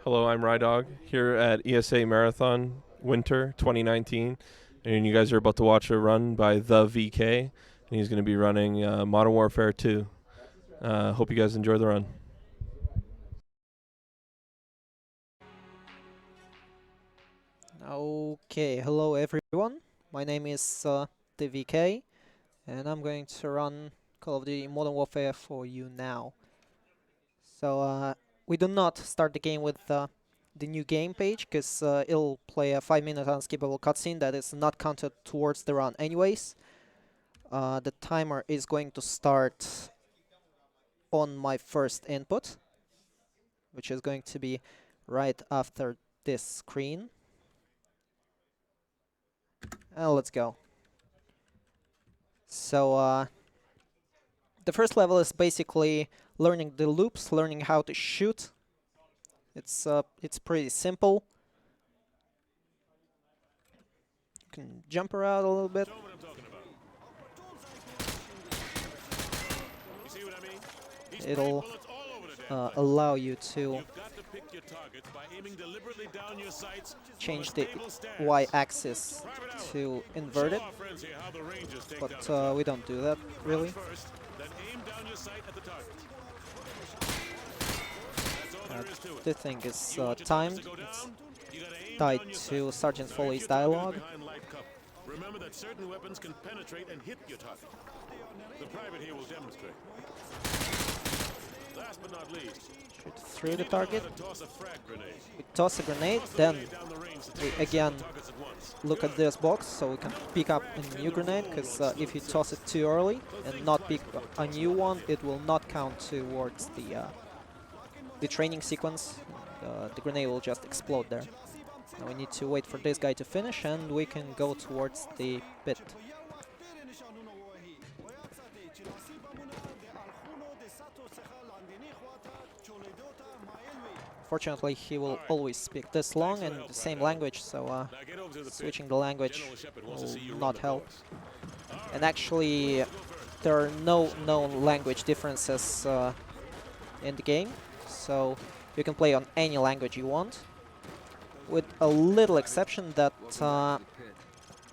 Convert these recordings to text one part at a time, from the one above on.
Hello, I'm Rydog here at ESA Marathon Winter 2019, and you guys are about to watch a run by the VK, and he's going to be running Modern Warfare 2. Hope you guys enjoy the run. Okay, hello everyone. My name is the VK, and I'm going to run Call of Duty Modern Warfare for you now. So we do not start the game with the new game page, because it'll play a 5-minute unskippable cutscene that is not counted towards the run anyways. The timer is going to start on my first input, which is going to be right after this screen. And let's go. So the first level is basically learning the loops, learning how to shoot. It's pretty simple. You can jump around a little bit. It'll allow you to change the Y-axis to invert it, but we don't do that really. The thing is timed. It's tied to Sergeant Foley's dialogue. Remember that certain weapons can penetrate and hit your target. The private here will demonstrate. Last but not least, shoot through the target. We toss a grenade, then we again look at this box so we can pick up a new grenade, because if you toss it too early and not pick a new one, it will not count towards the training sequence. The grenade will just explode there. Now we need to wait for this guy to finish, and we can go towards the pit. Fortunately, he will always speak this long and the same language, so switching the language will not help. And actually, there are no known language differences in the game, so you can play on any language you want, with a little exception that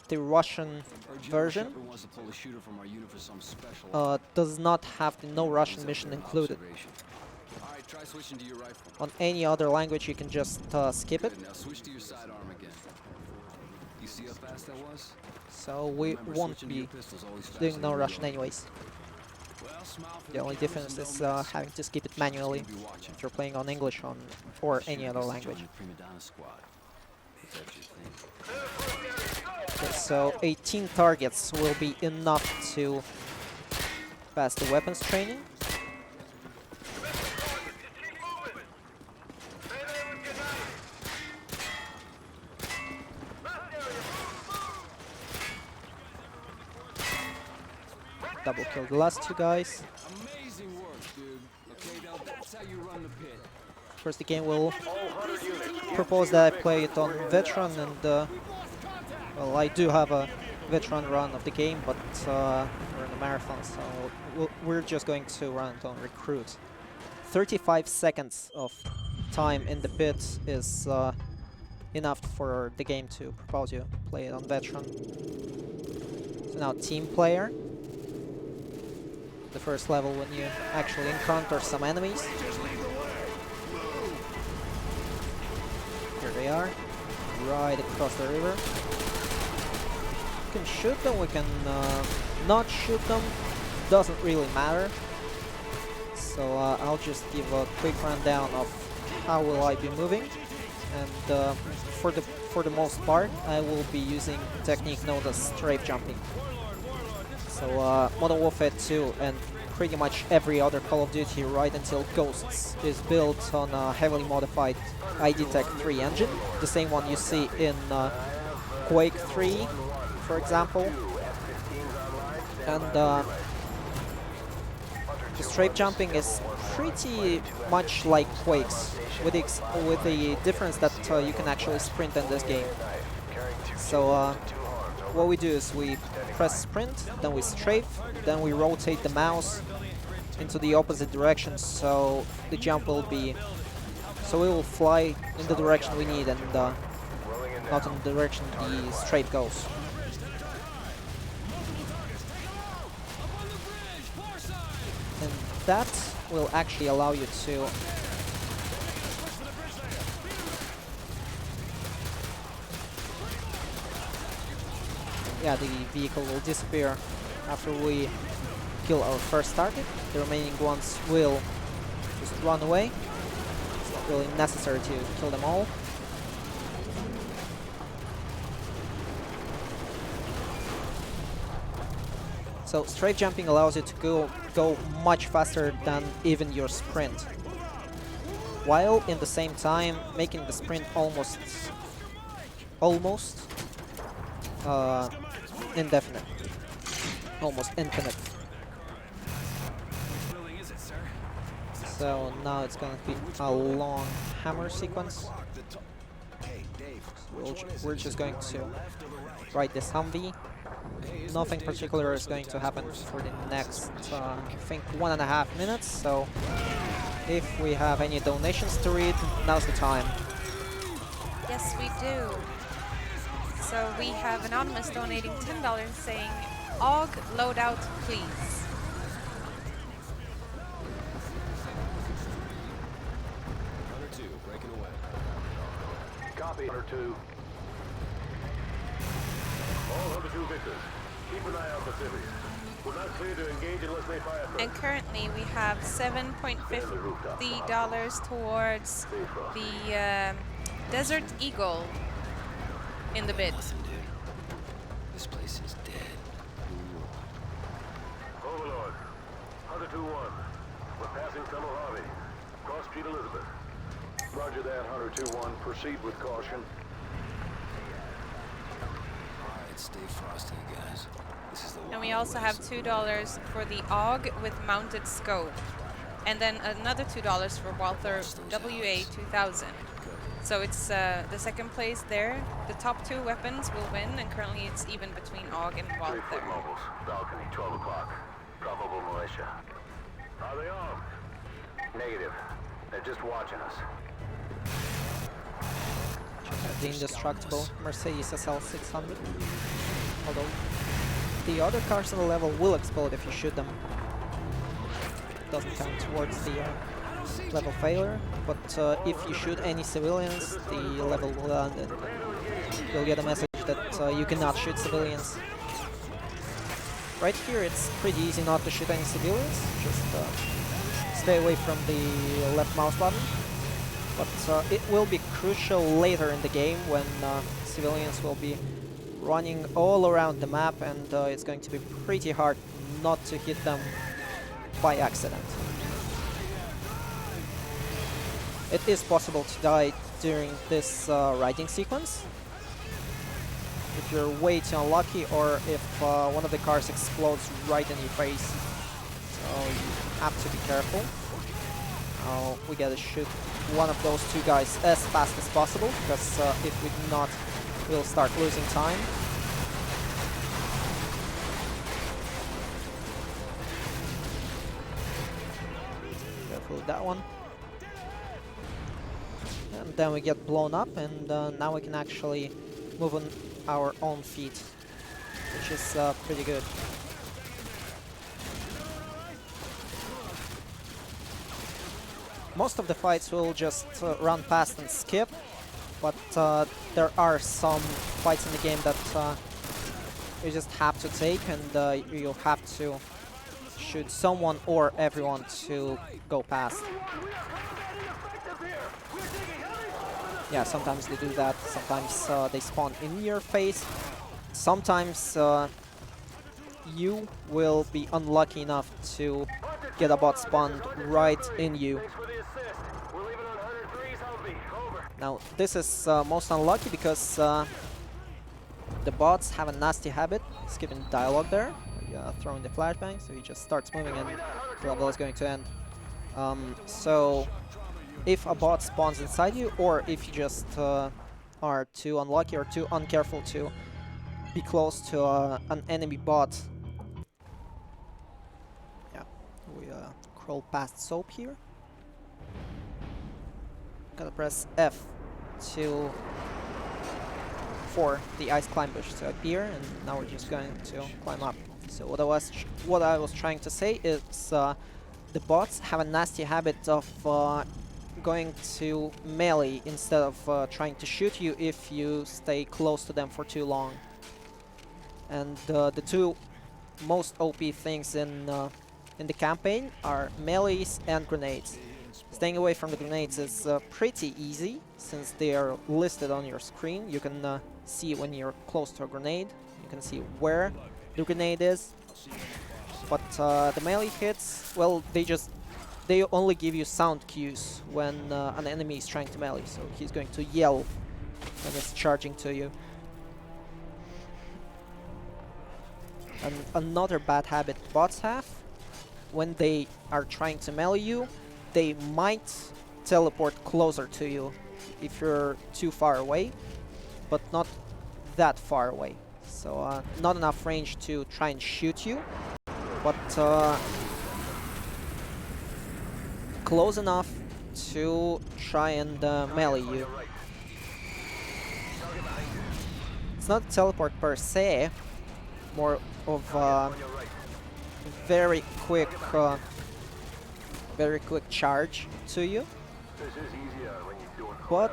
the Russian version does not have the no Russian mission included. On any other language you can just skip it. So we won't be doing no Russian anyways. The only difference is having to skip it manually if you're playing on English or any other language. Okay, so 18 targets will be enough to pass the weapons training. Double kill the last two guys. First, the game will propose that I play it on veteran, and well, I do have a veteran run of the game, but we're in a marathon, so we're just going to run it on recruit. 35 seconds of time in the pit is enough for the game to propose you play it on veteran. So now team player. The first level when you actually encounter some enemies. Here they are, right across the river. We can shoot them, we can not shoot them, doesn't really matter. So I'll just give a quick rundown of how will I be moving, and for the most part I will be using a technique known as strafe jumping. So Modern Warfare 2 and pretty much every other Call of Duty right until Ghosts is built on a heavily modified ID Tech 3 engine, the same one you see in Quake 3, for example. And the strafe jumping is pretty much like Quake's, with the difference that you can actually sprint in this game. So what we do is we press sprint, then we strafe, then we rotate the mouse into the opposite direction, so the jump will be So we will fly in the direction we need and not in the direction the straight goes. And that will actually allow you to the vehicle will disappear after we kill our first target. The remaining ones will just run away. It's not really necessary to kill them all. So straight jumping allows you to go much faster than even your sprint, while in the same time making the sprint almost indefinite, almost infinite. So now it's going to be a long hammer sequence. We're just going to ride this Humvee. Nothing particular is going to happen for the next, I think, 1.5 minutes. So if we have any donations to read, now's the time. Yes, we do. So we have Anonymous donating $10 saying, AUG loadout, please. Hunter 2, breaking away. Copy, Hunter 2. All Hunter 2 victors, keep an eye out for civvies. We're not clear to engage unless they fire first. And currently we have $7.50 towards the Desert Eagle in the bid. This place is dead. Overlord, Hunter 2-1. We're passing Tunnel Harvey. Cross Street Elizabeth. Roger that, Hunter 2-1. Proceed with caution. Alright, stay frosty, guys. This is the And we Wild also have West. $2 for the AUG with mounted scope. And then another $2 for Walther WA-2000. So it's the second place there. The top 2 weapons will win, and currently it's even between AUG and 3-foot Walther. mobiles. Balcony, 12 o'clock. Probable militia. Are they armed? Negative. They're just watching us. The indestructible Mercedes SL600. Although the other cars on the level will explode if you shoot them. It doesn't count towards the level failure, but if you shoot any civilians, the level will end and you'll get a message that you cannot shoot civilians. Right here it's pretty easy not to shoot any civilians, just stay away from the left mouse button. But it will be crucial later in the game when civilians will be running all around the map, and it's going to be pretty hard not to hit them by accident. It is possible to die during this riding sequence if you're way too unlucky, or if one of the cars explodes right in your face. So you have to be careful. We gotta shoot one of those 2 guys as fast as possible, because if we do not, we'll start losing time. Careful with that one. And then we get blown up, and now we can actually move on our own feet, which is pretty good. Most of the fights will just run past and skip, but there are some fights in the game that you just have to take, and you'll have to shoot someone or everyone to go past. Yeah, sometimes they do that, sometimes they spawn in your face, sometimes you will be unlucky enough to get a bot spawned right in you. Now this is most unlucky because the bots have a nasty habit skipping dialogue there, throwing the flashbang, so he just starts moving and the level is going to end. So if a bot spawns inside you, or if you just are too unlucky or too uncareful to be close to an enemy bot. Yeah, we crawl past Soap here. Gonna press F to for the ice climb bush to appear, and now we're just going to climb up. So what I was trying to say is the bots have a nasty habit of going to melee instead of trying to shoot you if you stay close to them for too long. And the two most OP things in the campaign are melees and grenades. Staying away from the grenades is pretty easy, since they are listed on your screen. You can see when you're close to a grenade, you can see where the grenade is. But the melee hits, well, they only give you sound cues when an enemy is trying to melee, so he's going to yell when it's charging to you. And another bad habit bots have, when they are trying to melee you, they might teleport closer to you if you're too far away, but not that far away. So not enough range to try and shoot you, but close enough to try and melee you. It's not a teleport per se, more of very quick charge to you, but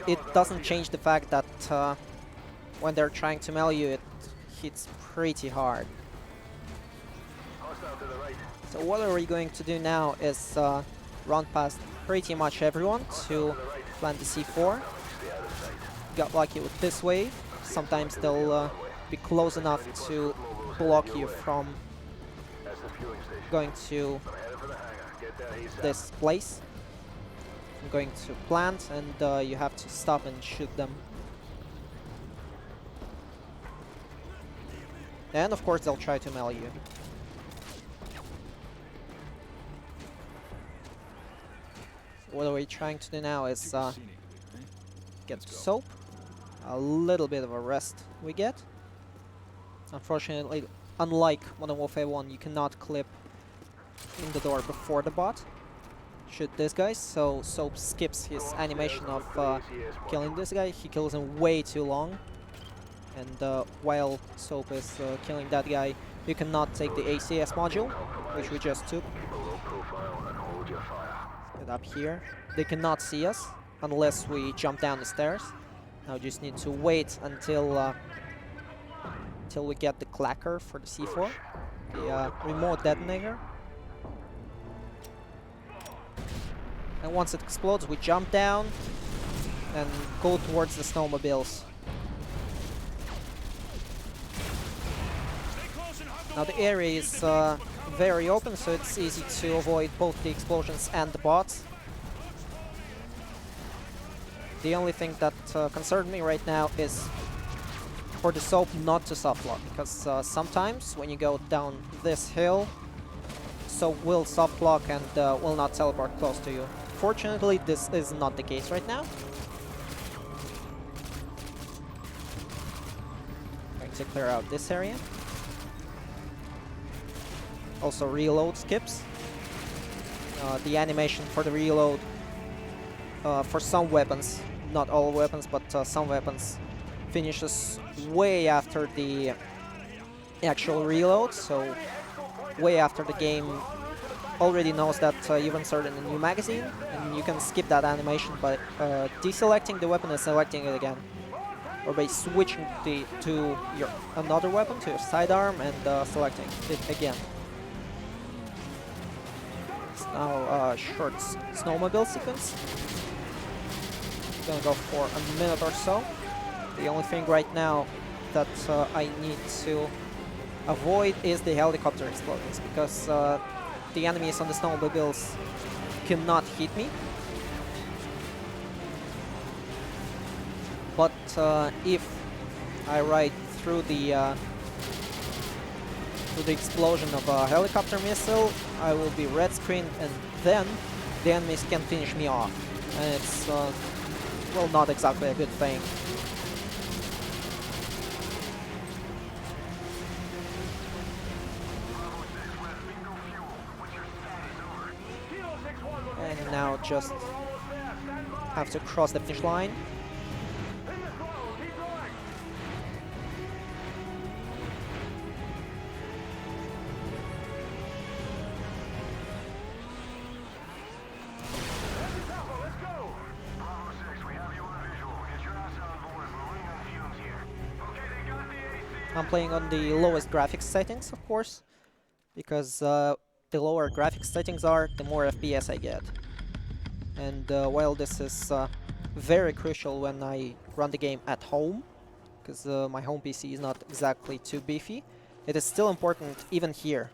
it doesn't change the fact that when they're trying to melee you, it hits pretty hard. So what are we going to do now is run past pretty much everyone to plant the C4. Got lucky with this wave. Sometimes they'll be close enough to block you from going to this place. I'm going to plant, and you have to stop and shoot them. And of course they'll try to melee you. What are we trying to do now is get to soap. A little bit of a rest we get. Unfortunately, unlike Modern Warfare 1, you cannot clip in the door before the bot. Shoot this guy, so Soap skips his animation of killing this guy. He kills him way too long. And while Soap is killing that guy, you cannot take the ACS module, which we just took. Get up here. They cannot see us unless we jump down the stairs. Now just need to wait until we get the clacker for the C4, the remote detonator. And once it explodes, we jump down and go towards the snowmobiles. Now the area is very open, so it's easy to avoid both the explosions and the bots. The only thing that concerned me right now is for the Soap not to soft lock, because sometimes when you go down this hill, Soap will soft lock and will not teleport close to you. Fortunately, this is not the case right now. Going to clear out this area. Also reload skips. The animation for the reload for some weapons, not all weapons, but some weapons, finishes way after the actual reload, so way after the game already knows that you've inserted a new magazine, and you can skip that animation by deselecting the weapon and selecting it again, or by switching to your another weapon, to your sidearm, and selecting it again. It's now a short snowmobile sequence. It's gonna go for a minute or so. The only thing right now that I need to avoid is the helicopter explosions, because the enemies on the snowmobiles cannot hit me. But if I ride through the explosion of a helicopter missile, I will be red screened, and then the enemies can finish me off. And it's, well, not exactly a good thing. And now just have to cross the finish line. I'm playing on the lowest graphics settings, of course, because the lower graphics settings are, the more FPS I get. And while this is very crucial when I run the game at home, because my home PC is not exactly too beefy, it is still important even here.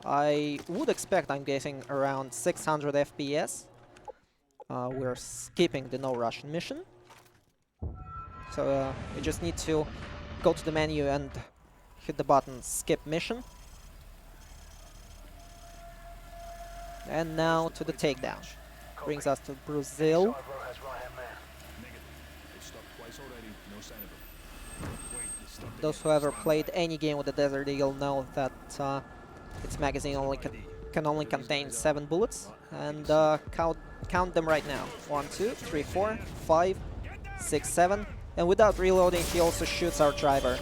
I would expect I'm getting around 600 FPS. We're skipping the no Russian mission. So we just need to go to the menu and hit the button skip mission. And now to the takedown. Brings us to Brazil. Those who ever played any game with the Desert Eagle know that its magazine can only contain 7 bullets. And count them right now. 1, 2, 3, 4, 5, 6, 7. And without reloading, he also shoots our driver.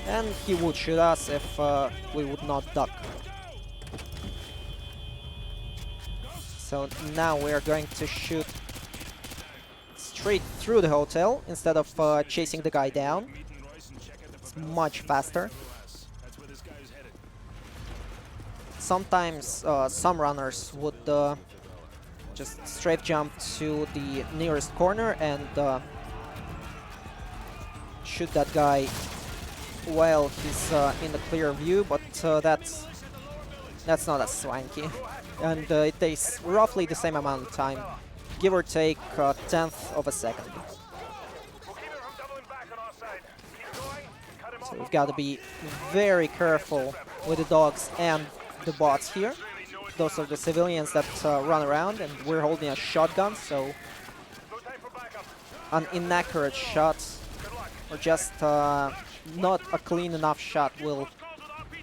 And he would shoot us if we would not duck. So now we are going to shoot straight through the hotel instead of chasing the guy down. It's much faster. Sometimes some runners would just strafe jump to the nearest corner and shoot that guy while he's in the clear view, but that's not as swanky. And it takes roughly the same amount of time, give or take a tenth of a second. So we've got to be very careful with the dogs and the bots here. Those are the civilians that run around, and we're holding a shotgun, so an inaccurate shot or just not a clean enough shot will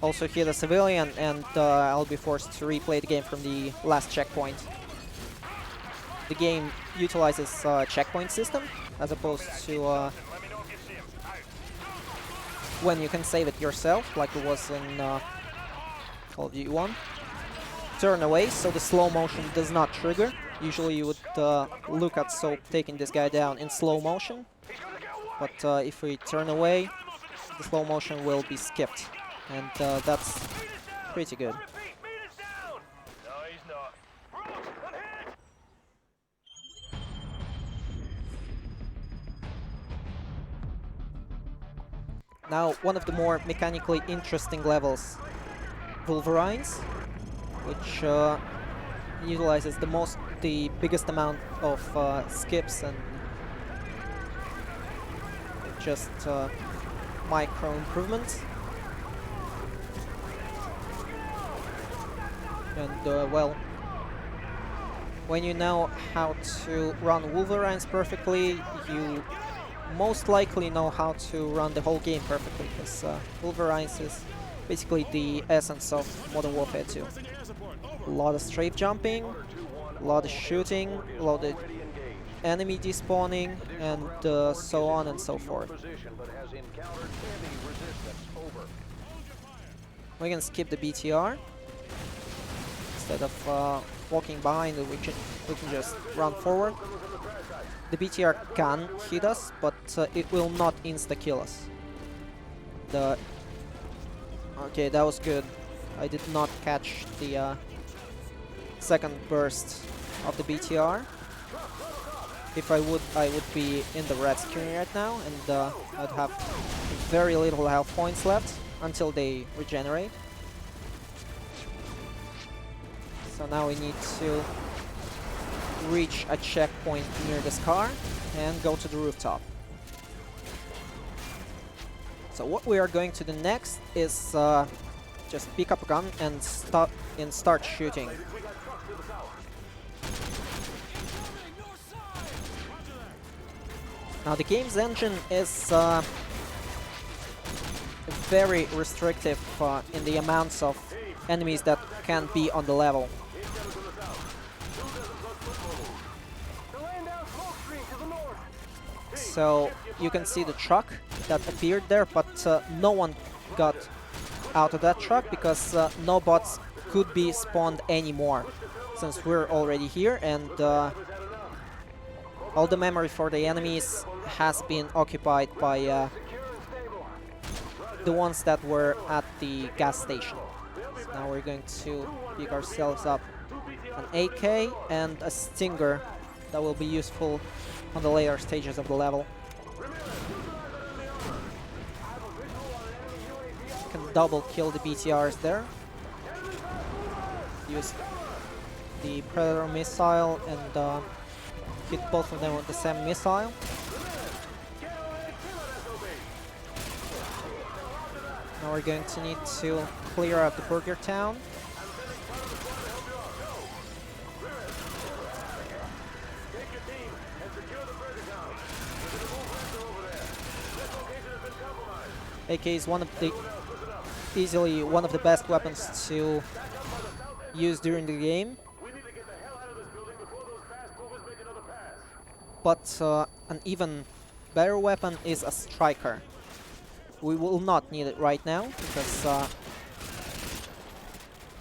also hit a civilian, and I'll be forced to replay the game from the last checkpoint. The game utilizes a checkpoint system as opposed to when you can save it yourself, like it was in Call of Duty 1. Turn away, so the slow motion does not trigger. Usually you would look at Soap taking this guy down in slow motion, but if we turn away, the slow motion will be skipped, and that's pretty good. Now, one of the more mechanically interesting levels, Wolverines, which utilizes the biggest amount of skips and just micro improvements. And well, when you know how to run Wolverines perfectly, you most likely know how to run the whole game perfectly, because Wolverines is basically the essence of Modern Warfare 2. A lot of strafe jumping, a lot of shooting, a lot of enemy despawning, and so on and so forth. We can skip the BTR. Instead of walking behind, we can just run forward. The BTR can hit us, but it will not insta-kill us. Okay, that was good. I did not catch the second burst of the BTR. If I would be in the red screen right now, and I'd have very little health points left until they regenerate. So now we need to reach a checkpoint near this car and go to the rooftop. So what we are going to do next is just pick up a gun and start shooting. Now the game's engine is very restrictive in the amounts of enemies that can be on the level. So you can see the truck that appeared there, but no one got out of that truck because no bots could be spawned anymore, since we're already here, and all the memory for the enemies has been occupied by the ones that were at the gas station. So now we're going to pick ourselves up an AK and a Stinger that will be useful on the later stages of the level. You can double kill the BTRs there. Use the Predator missile and hit both of them with the same missile. Now we're going to need to clear out the Burger Town. AK is easily one of the best weapons to use during the game. But an even better weapon is a Striker. We will not need it right now because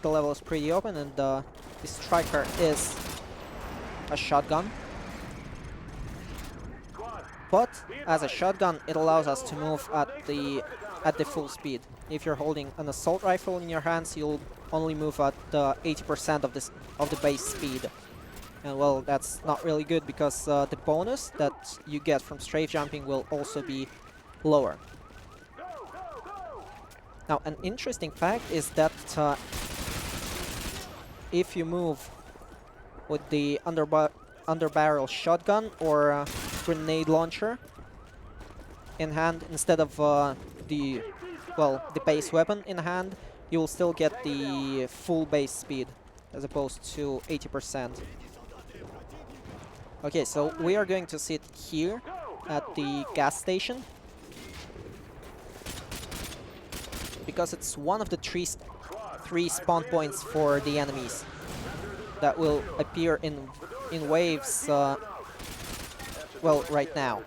the level is pretty open, and the Striker is a shotgun. But as a shotgun, it allows us to move at the full speed. If you're holding an assault rifle in your hands, you'll only move at 80% of the base speed. And well, that's not really good because the bonus that you get from strafe jumping will also be lower. Now, an interesting fact is that if you move with the underbarrel shotgun or grenade launcher in hand instead of the base weapon in hand, you will still get the full base speed as opposed to 80%. Okay, so we are going to sit here at the gas station because it's one of the three spawn points for the enemies that will appear in waves. Well, right now.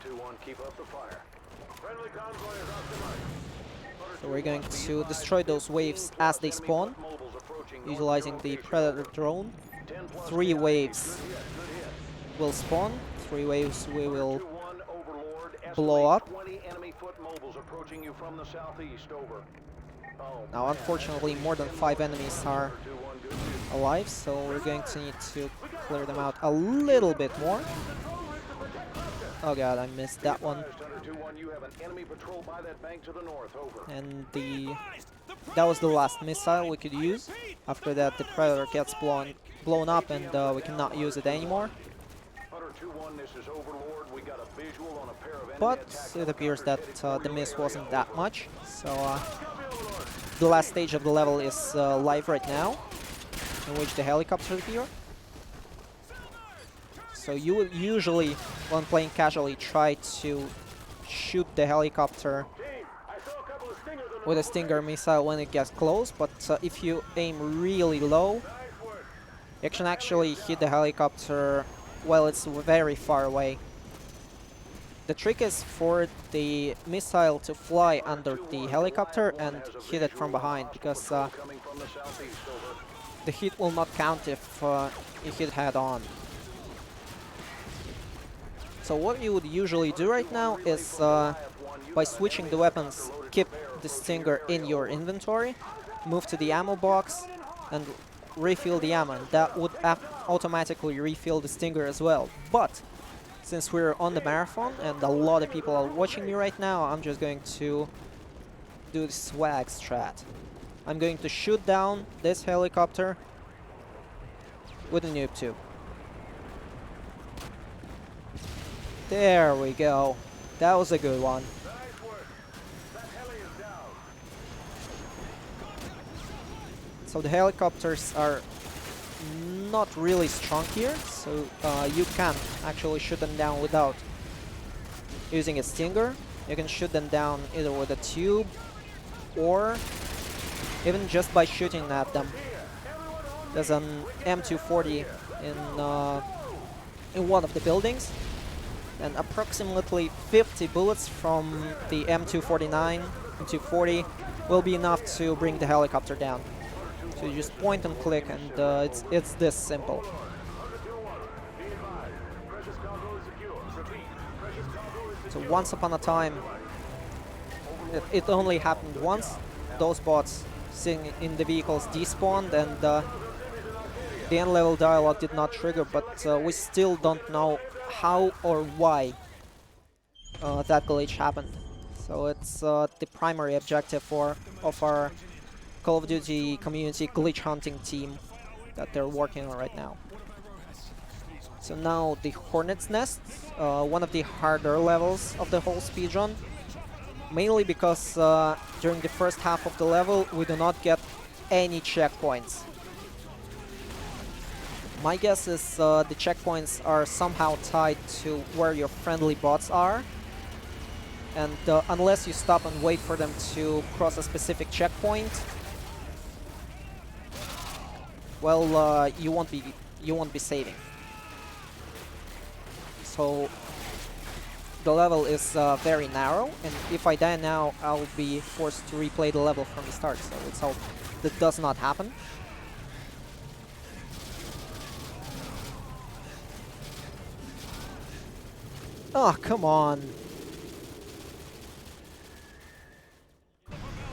So we're going to destroy those waves as they spawn, utilizing the Predator drone. 3 waves will spawn, 3 waves we will blow up. Now, unfortunately, more than 5 enemies are alive, so we're going to need to clear them out a little bit more. Oh god, I missed that one. And that was the last missile we could use. After that, the Predator gets blown up, and we cannot use it anymore. But it appears that the miss wasn't that much, so the last stage of the level is live right now, in which the helicopters appear. So you will usually, when playing casually, try to shoot the helicopter with a Stinger missile when it gets close, but if you aim really low, you can actually hit the helicopter while it's very far away. The trick is for the missile to fly under the helicopter and hit it from behind, because the hit will not count if you hit head-on. So what you would usually do right now is, by switching the weapons, keep the Stinger in your inventory, move to the ammo box, and refill the ammo. That would automatically refill the Stinger as well. But since we're on the marathon and a lot of people are watching me right now, I'm just going to do the swag strat. I'm going to shoot down this helicopter with a noob tube. There we go. That was a good one. So the helicopters are not really strong here, so you can actually shoot them down without using a Stinger. You can shoot them down either with a tube or even just by shooting at them. There's an M240 in one of the buildings. and approximately 50 bullets from the M249, M240 will be enough to bring the helicopter down. So you just point and click, and it's this simple. So once upon a time, it only happened once. Those bots sitting in the vehicles despawned, and the end level dialogue did not trigger, but we still don't know how or why that glitch happened. So it's the primary objective of our Call of Duty community glitch hunting team that they're working on right now. So now the Hornets Nest, one of the harder levels of the whole speedrun, mainly because during the first half of the level we do not get any checkpoints. My guess is the checkpoints are somehow tied to where your friendly bots are, and unless you stop and wait for them to cross a specific checkpoint, well, you won't be saving. So the level is very narrow, and if I die now, I'll be forced to replay the level from the start. So let's hope that does not happen. Oh, come on.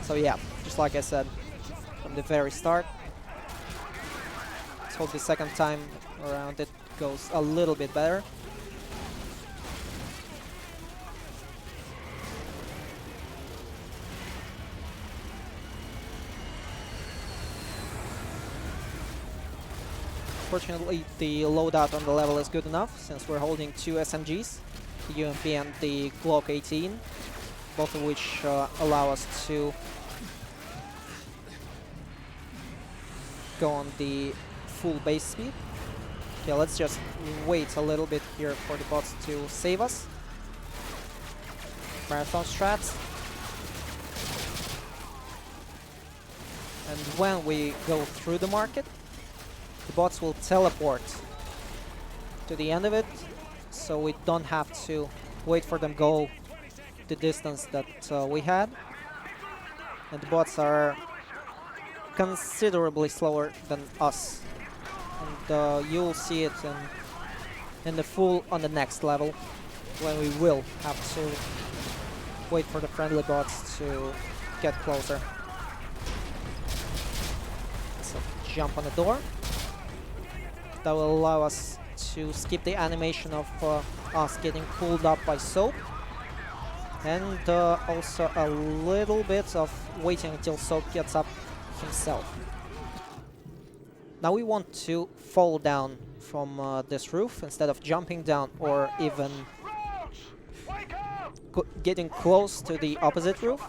So yeah, just like I said from the very start, let's hope the second time around it goes a little bit better. Fortunately, the loadout on the level is good enough, since we're holding two SMGs, the UMP and the Glock 18, both of which allow us to go on the full base speed. Okay, let's just wait a little bit here for the bots to save us. Marathon strats. And when we go through the market, the bots will teleport to the end of it, so we don't have to wait for them go the distance that we had. And the bots are considerably slower than us, and you'll see it in the full on the next level, when we will have to wait for the friendly bots to get closer. So jump on the door. That will allow us to skip the animation of us getting pulled up by Soap, and also a little bit of waiting until Soap gets up himself. Now we want to fall down from this roof instead of jumping down, or even getting close to the opposite roof,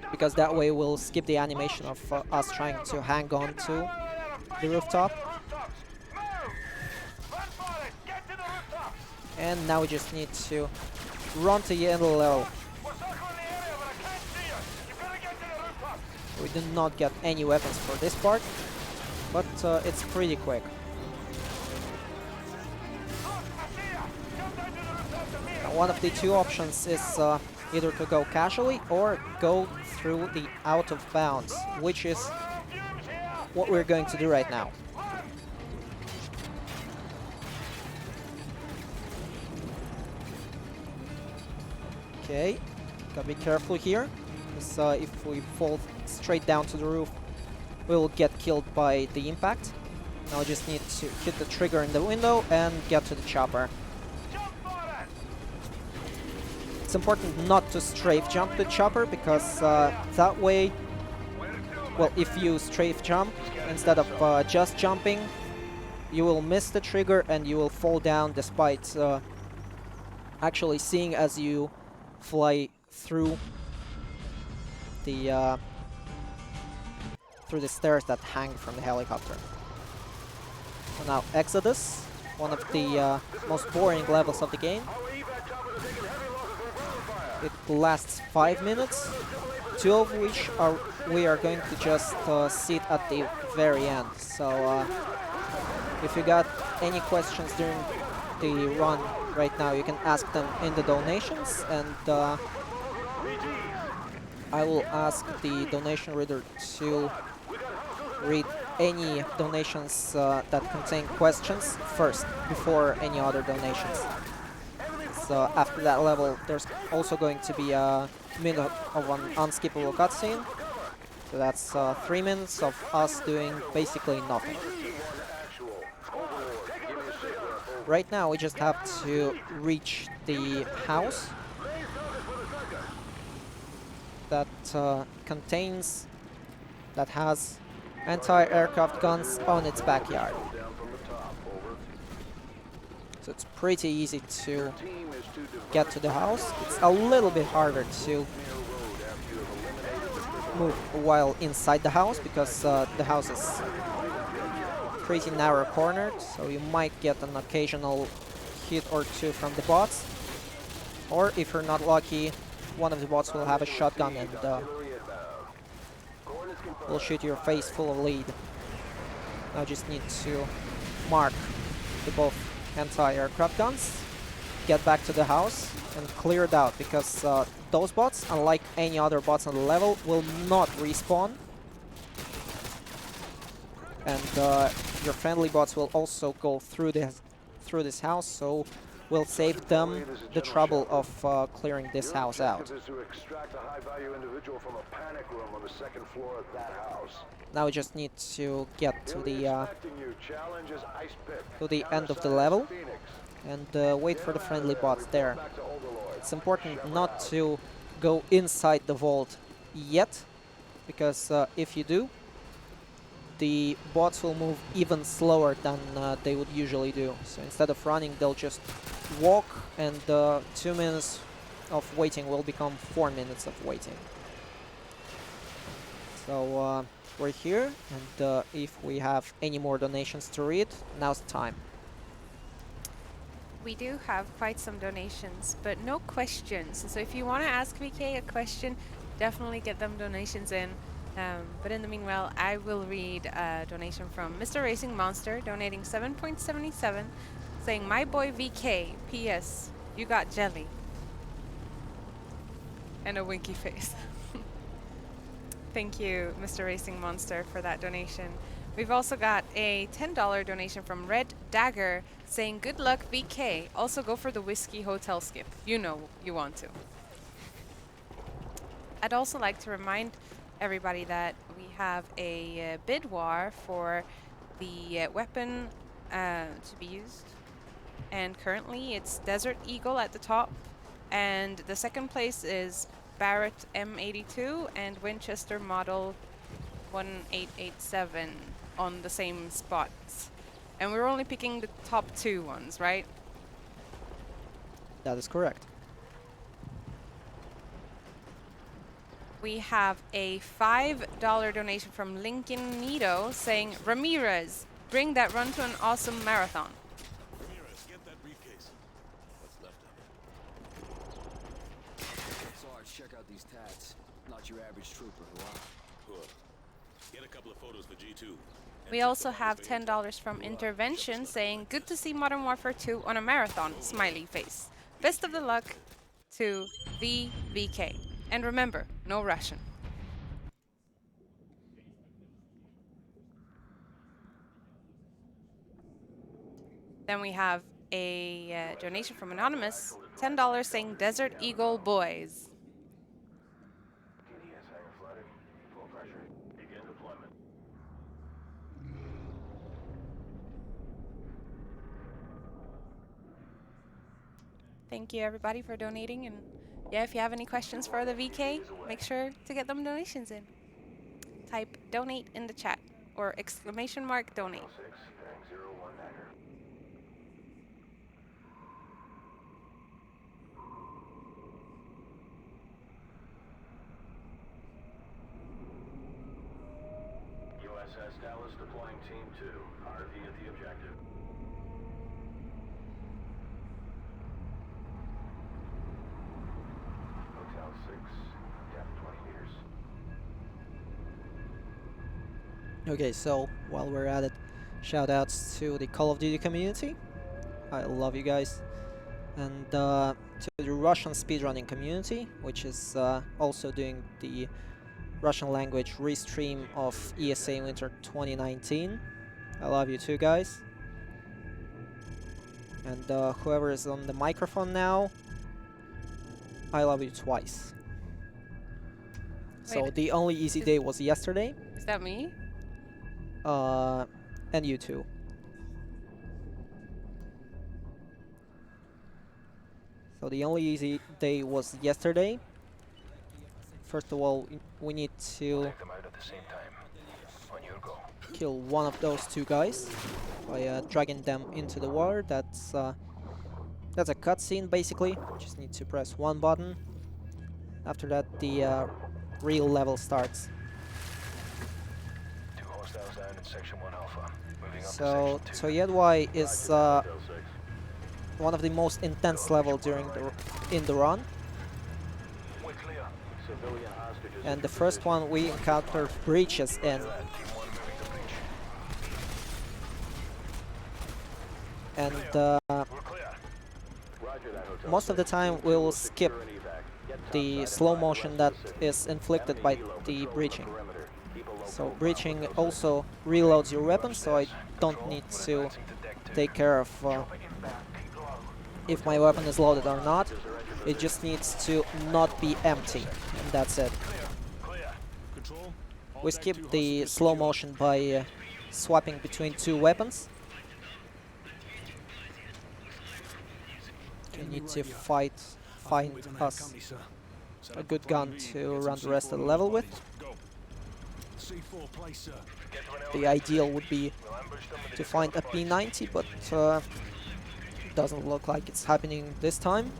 because that way we'll skip the animation of us trying to hang on to the rooftop. And now we just need to run to the end of the level. We did not get any weapons for this part, but it's pretty quick. Now, one of the two options is either to go casually or go through the out of bounds, which is what we're going to do right now. Okay, gotta be careful here, because if we fall straight down to the roof, we'll get killed by the impact. Now we just need to hit the trigger in the window and get to the chopper. It's important not to strafe jump the chopper, because that way, well, if you strafe jump instead of just jumping, you will miss the trigger and you will fall down despite actually seeing as you fly through the stairs that hang from the helicopter. So now Exodus, one of the most boring levels of the game. It lasts 5 minutes, 2 of which we are going to just sit at the very end. So if you got any questions during the run right now, you can ask them in the donations, and I will ask the donation reader to read any donations that contain questions first, before any other donations. So after that level, there's also going to be a minute of an unskippable cutscene. So that's 3 minutes of us doing basically nothing. Right now we just have to reach the house that has anti-aircraft guns on its backyard. So it's pretty easy to get to the house. It's a little bit harder to move while inside the house, because the house is pretty narrow cornered, so you might get an occasional hit or two from the bots, or if you're not lucky, one of the bots will have a shotgun and will shoot your face full of lead. Now just need to mark the both anti-aircraft guns, get back to the house and clear it out, because those bots, unlike any other bots on the level, will not respawn. And your friendly bots will also go through this house, so we'll save them the trouble of clearing this house out. Now we just need to get to the end of the level and wait for the friendly bots there. It's important not to go inside the vault yet, because if you do, the bots will move even slower than they would usually do. So instead of running, they'll just walk, and 2 minutes of waiting will become 4 minutes of waiting. So we're here, and if we have any more donations to read, now's the time. We do have quite some donations, but no questions. So if you want to ask VK a question, definitely get them donations in. But in the meanwhile, I will read a donation from Mr. Racing Monster, donating 7.77, saying, "My boy VK, PS, you got jelly." And a winky face. Thank you, Mr. Racing Monster, for that donation. We've also got a $10 donation from Red Dagger, saying, "Good luck, VK. Also go for the Whiskey Hotel skip. You know you want to." I'd also like to remind everybody that we have a bid war for the weapon to be used, and currently it's Desert Eagle at the top, and the second place is Barrett M82 and Winchester Model 1887 on the same spots, and we're only picking the top 2 ones, right? That is correct. We have a $5 donation from Lincoln Nito, saying, "Ramirez, bring that run to an awesome marathon." Ramirez, get that briefcase. What's left of it? Sarge, check out these tats. Not your average trooper, who are? Good. Get a couple of photos for G2. We also have $10 from Intervention, saying, "Good to see Modern Warfare 2 on a marathon, smiley face. Best of the luck to VK. And remember, no Russian." Then we have a donation from Anonymous, $10, saying, "Desert Eagle boys." Thank you, everybody, for donating. And yeah, if you have any questions for the VK, make sure to get them donations in. Type "donate" in the chat, or !donate. USS Dallas deploying Team 2. RV at the objective. Hotel 6, depth 20 meters. Okay, so while we're at it, shoutouts to the Call of Duty community, I love you guys. And to the Russian speedrunning community, which is also doing the Russian language restream of ESA Winter 2019. I love you too, guys. And whoever is on the microphone now, I love you twice. So Wait. the only easy day was yesterday. Is that me? And you too. So the only easy day was yesterday. First of all, we need to Take them out at the same time. On your go. kill one of those two guys by dragging them into the water. That's a cutscene basically. Just need to press one button. After that, the real level starts. 2 hostiles down in Section 1 Alpha. Moving up So to Section 2. Toyedwai is Hotel 6. one of the most intense level in the run. We're clear. Civilian hostages. And the first one we encounter breaches in. Team 1 moving the breach. And We're clear. Roger that, Hotel most of the 6. time we will skip Secure and evac. Get the topside slow and motion fly that west of is 6. inflicted by Helo the patrol breaching. perimeter. Keep a low So profile, breaching Hotel 6. also reloads your weapon, so I don't Control, need we're to advancing to deck 2. take care of Drop it inbound. Keep low. if my weapon is loaded or not. It just needs to not be empty, and that's it. Clear. We skip the slow motion by swapping between two weapons. We need to find us a good gun to run the rest of the level with. The ideal would be to find a P90, but it doesn't look like it's happening this time.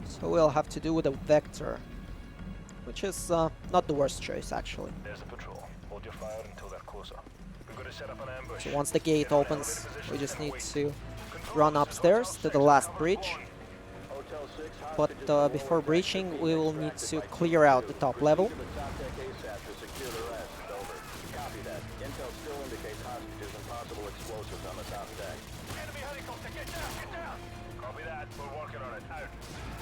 So we'll have to do with a Vector, which is not the worst choice actually. There's a patrol. Hold your fire until they're closer. We're going to set up an ambush. So once the gate opens, we just need to run upstairs to the last breach. Hotel 6, But before breaching, we will need to clear out the top level. to the top deck ASAP to secure the rest. Over. Copy that. Intel still indicates hostages and possible explosives on the top deck. Enemy helicopter, get down, get down! Copy that, we're working on it. Out.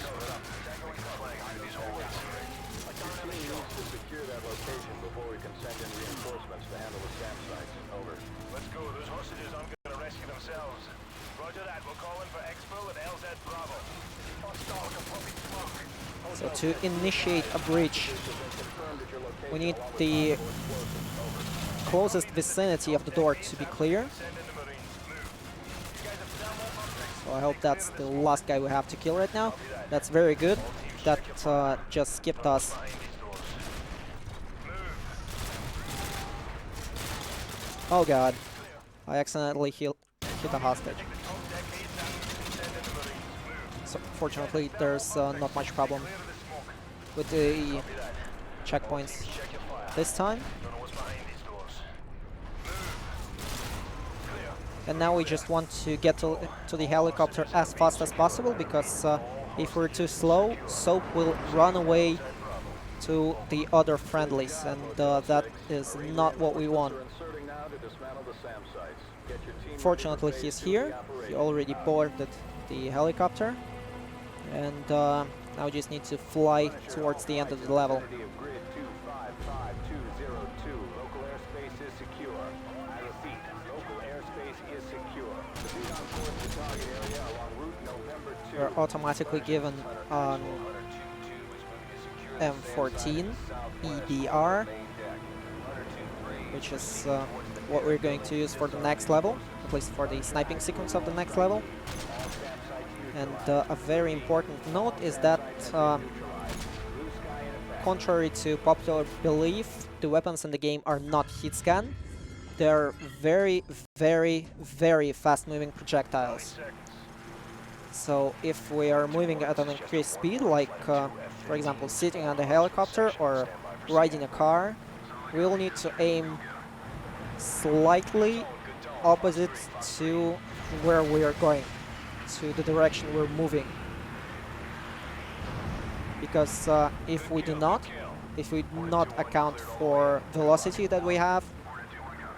Cover it up. Tango is flying out of these hallways. Company needs to secure that location before we can send in reinforcements to handle the SAM sites. Over. Let's go, those hostages aren't gonna rescue themselves. Roger that, we're calling for Expo and LZ Bravo. Hostiles are pumping smoke. So to initiate a breach, we need the closest vicinity of the door to be clear. Send in the Marines. Move. You guys have down more contracts. So I hope that's the last guy we have to kill right now. That's very good. That just skipped us. Behind these doors. Move. Oh god, I accidentally hit a hostage. Take the top deck ASAP. Send in the Marines. Move. So fortunately, there's not much problem Clear of the smoke. with the Copy that. checkpoints Check your fire. this time. Don't know what's behind these doors. Move. Clear. And now we just want to get to the helicopter as fast as possible, because if we're too slow, Soap will run away to the other friendlies, and that is not what we want. Inserting now to dismantle the SAM sites. Get your team Fortunately, ready for he's phase 2 here. of the He operation. already boarded the helicopter, and now we just need to fly towards the end of the level. Vicinity of grid 255202. Local airspace is secure. I repeat, local airspace is secure. Proceed on course to target area along route November 2. We're automatically given an M14 EBR, which is what we're going to use for the next level, at least for the sniping sequence of the next level. And a very important note is that, contrary to popular belief, the weapons in the game are not hit scan. They're very, very, very fast-moving projectiles. So if we are moving at an increased speed, like for example sitting on the helicopter or riding a car, we'll need to aim slightly opposite to where we are going, to the direction we're moving. Because if we do not account for velocity that we have,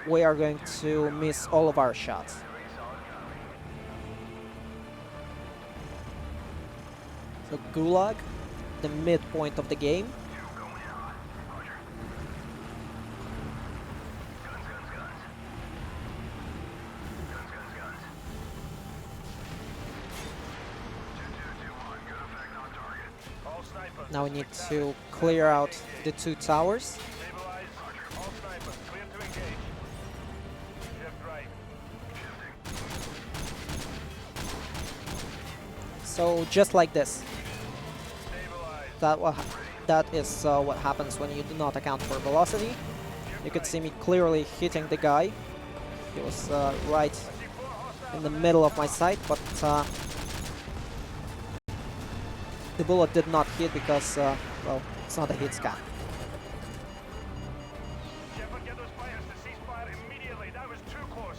we are going to miss all of our shots. the Gulag, the midpoint of the game. All snipers. Now we need to clear out the 2 towers. Stabilize. All snipers. Clear to engage. Shift right. So just like this. Stabilize. That is what happens when you do not account for velocity. You could see me clearly hitting the guy. He was right in the middle of my sight, but the bullet did not hit because, well, it's not a hit scan. Shepard, get those fighters to cease fire immediately. That was too close.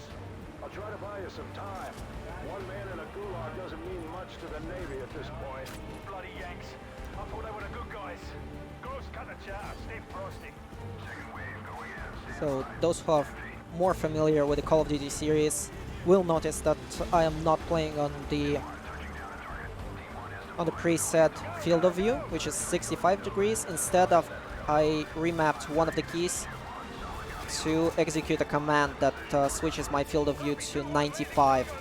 I'll try to buy you some time. One man in a gulag doesn't mean much to the Navy at this point. Bloody Yanks. I thought they were the good guys. Ghost, cut the chatter. Stay frosty. Second wave going in. So those who are more familiar with the Call of Duty series will notice that I am not playing on the preset field of view, which is 65 degrees. Instead of, I remapped one of the keys to execute a command that switches my field of view to 95.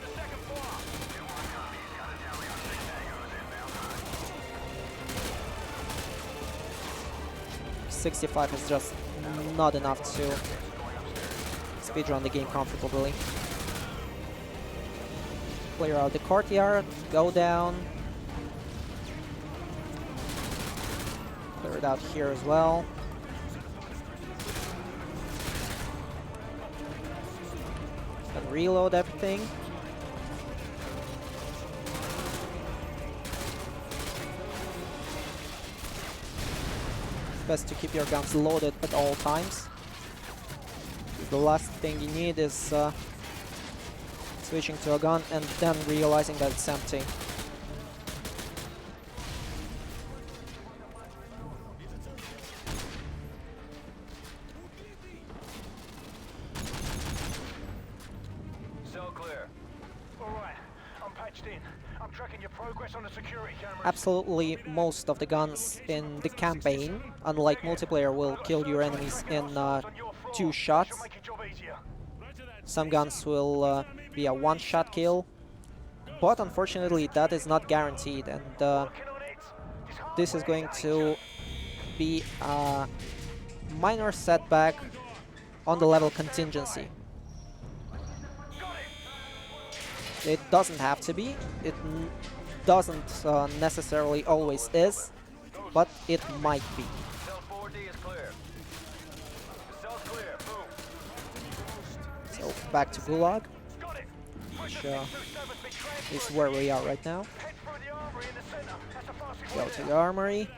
.65 is just not enough to speedrun the game comfortably. Clear out the courtyard, go down. Clear it out here as well. And reload everything. It's best to keep your guns loaded at all times. The last thing you need is switching to a gun and then realizing that it's empty. Cell clear. All right. I'm patched in. I'm tracking your progress on the security cameras. Absolutely most of the guns in the campaign, unlike multiplayer, will kill your enemies in 2 shots. Make your job easier. Some guns will be a 1-shot kill, but unfortunately that is not guaranteed, and Working on it. this is going to be a minor setback on the level Contingency. It doesn't have to be, it doesn't necessarily always is, but it might be. Cell 4D is clear. The cell's clear. Boom. So back to Gulag, Got it. which 27's been transferred. is where we are right now. Head through the armory in the center. That's the fastest Go way to there. the armory.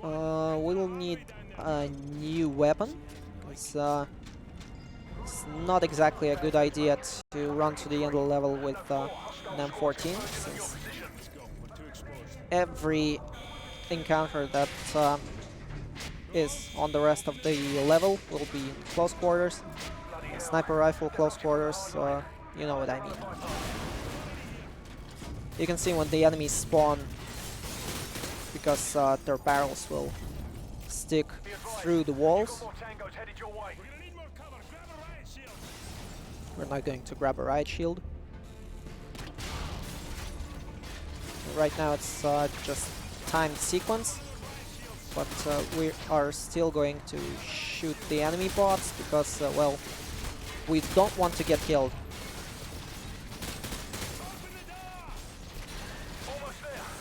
We will need a new weapon. It's not exactly a good idea to run to the end of the level with an M14, since every encounter that is on the rest of the level will be in close quarters. Sniper rifle, close quarters, you know what I mean. You can see when the enemies spawn, because their barrels will stick through the walls. More tangos headed your way. We're not going to grab a riot shield. Right now it's just timed sequence, but we are still going to shoot the enemy bots because, well, we don't want to get killed.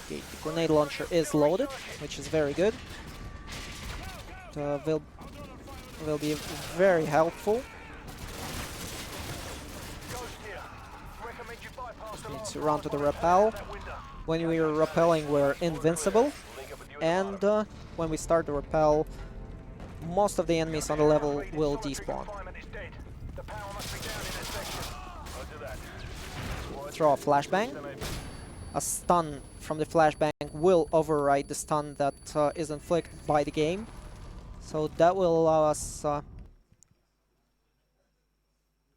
Okay, the grenade launcher is loaded, which is very good. Will be very helpful. Need to run to the rappel. When we are rappelling, we're invincible, and when we start the rappel, most of the enemies on the level will despawn. Throw a flashbang. A stun from the flashbang will override the stun that is inflicted by the game, so that will allow us...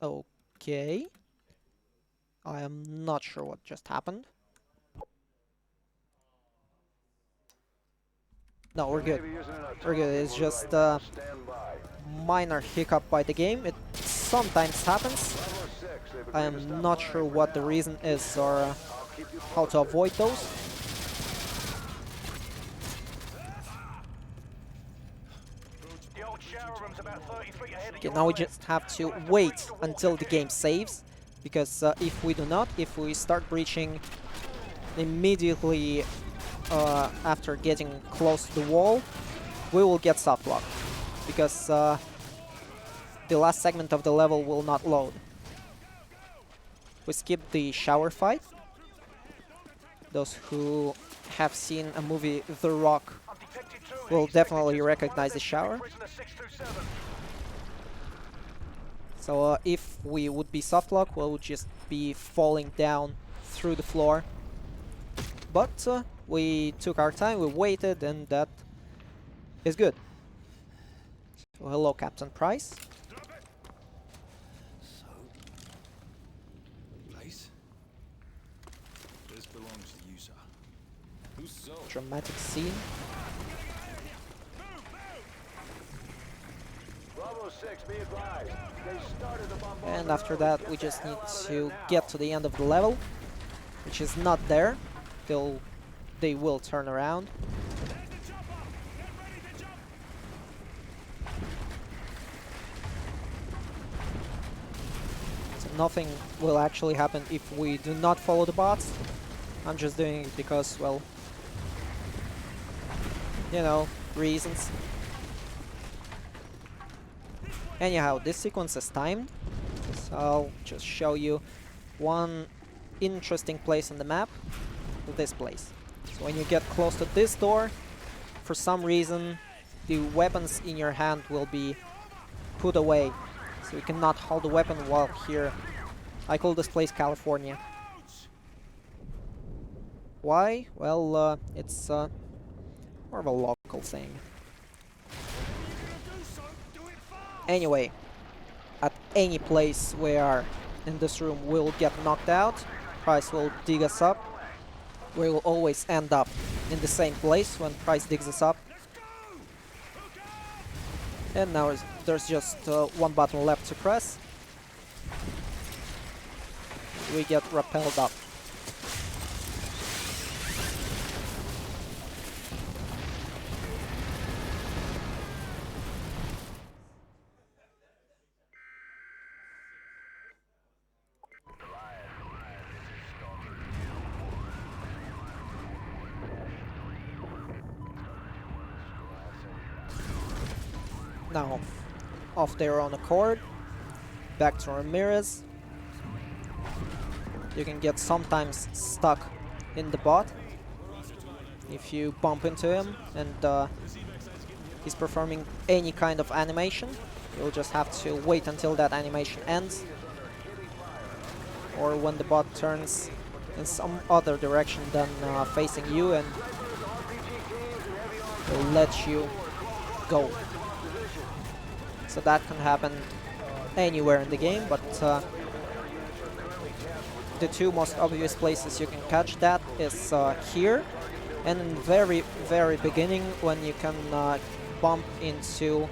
Okay. I am not sure what just happened. No, we're good. Navy isn't in a We're good. tunnel It's over just right now. Stand by. minor hiccup by the game. It sometimes happens. Bravo 6, they've I agreed to stop am not firing sure for what the now. reason is or I'll keep you how to posted. avoid those. The old shower room's about 30 feet ahead of Okay, you now on we the just left. have to You'll have to wait breach the wall until to the get game in. saves, because if we do not, if we start breaching immediately after getting close to the wall, we will get soft lock, because the last segment of the level will not load. We skipped the shower fight. Those who have seen a movie The Rock I've detected two of will these definitely signatures. recognize One the of them shower. should be prisoner 627. So if we would be soft lock, we would just be falling down through the floor. But we took our time, we waited, and that is good. So hello, Captain Price. So, place. This belongs to you, sir. Who's so? Dramatic scene. Bravo 6, be advised. They started the bombardment And after early. that, Get we the just hell need out of to there now. get to the end of the level, which is not there till they will turn around. So nothing will actually happen if we do not follow the bots. I'm just doing it because, well, you know, reasons. Anyhow, this sequence is timed, so I'll just show you one interesting place on the map, this place. So when you get close to this door, for some reason, the weapons in your hand will be put away, so you cannot hold the weapon while here. I call this place California. Why? Well, it's more of a local thing. Anyway, at any place where in this room we'll get knocked out, Price will dig us up. We will always end up in the same place when Price digs us up. And now there's just one button left to press. We get rappelled up. Now, off their own accord, back to Ramirez. You can get sometimes stuck in the bot if you bump into him and he's performing any kind of animation. You'll just have to wait until that animation ends, or when the bot turns in some other direction than facing you, and will let you go. So that can happen anywhere in the game, but the two most obvious places you can catch that is here, and in very, very beginning when you can bump into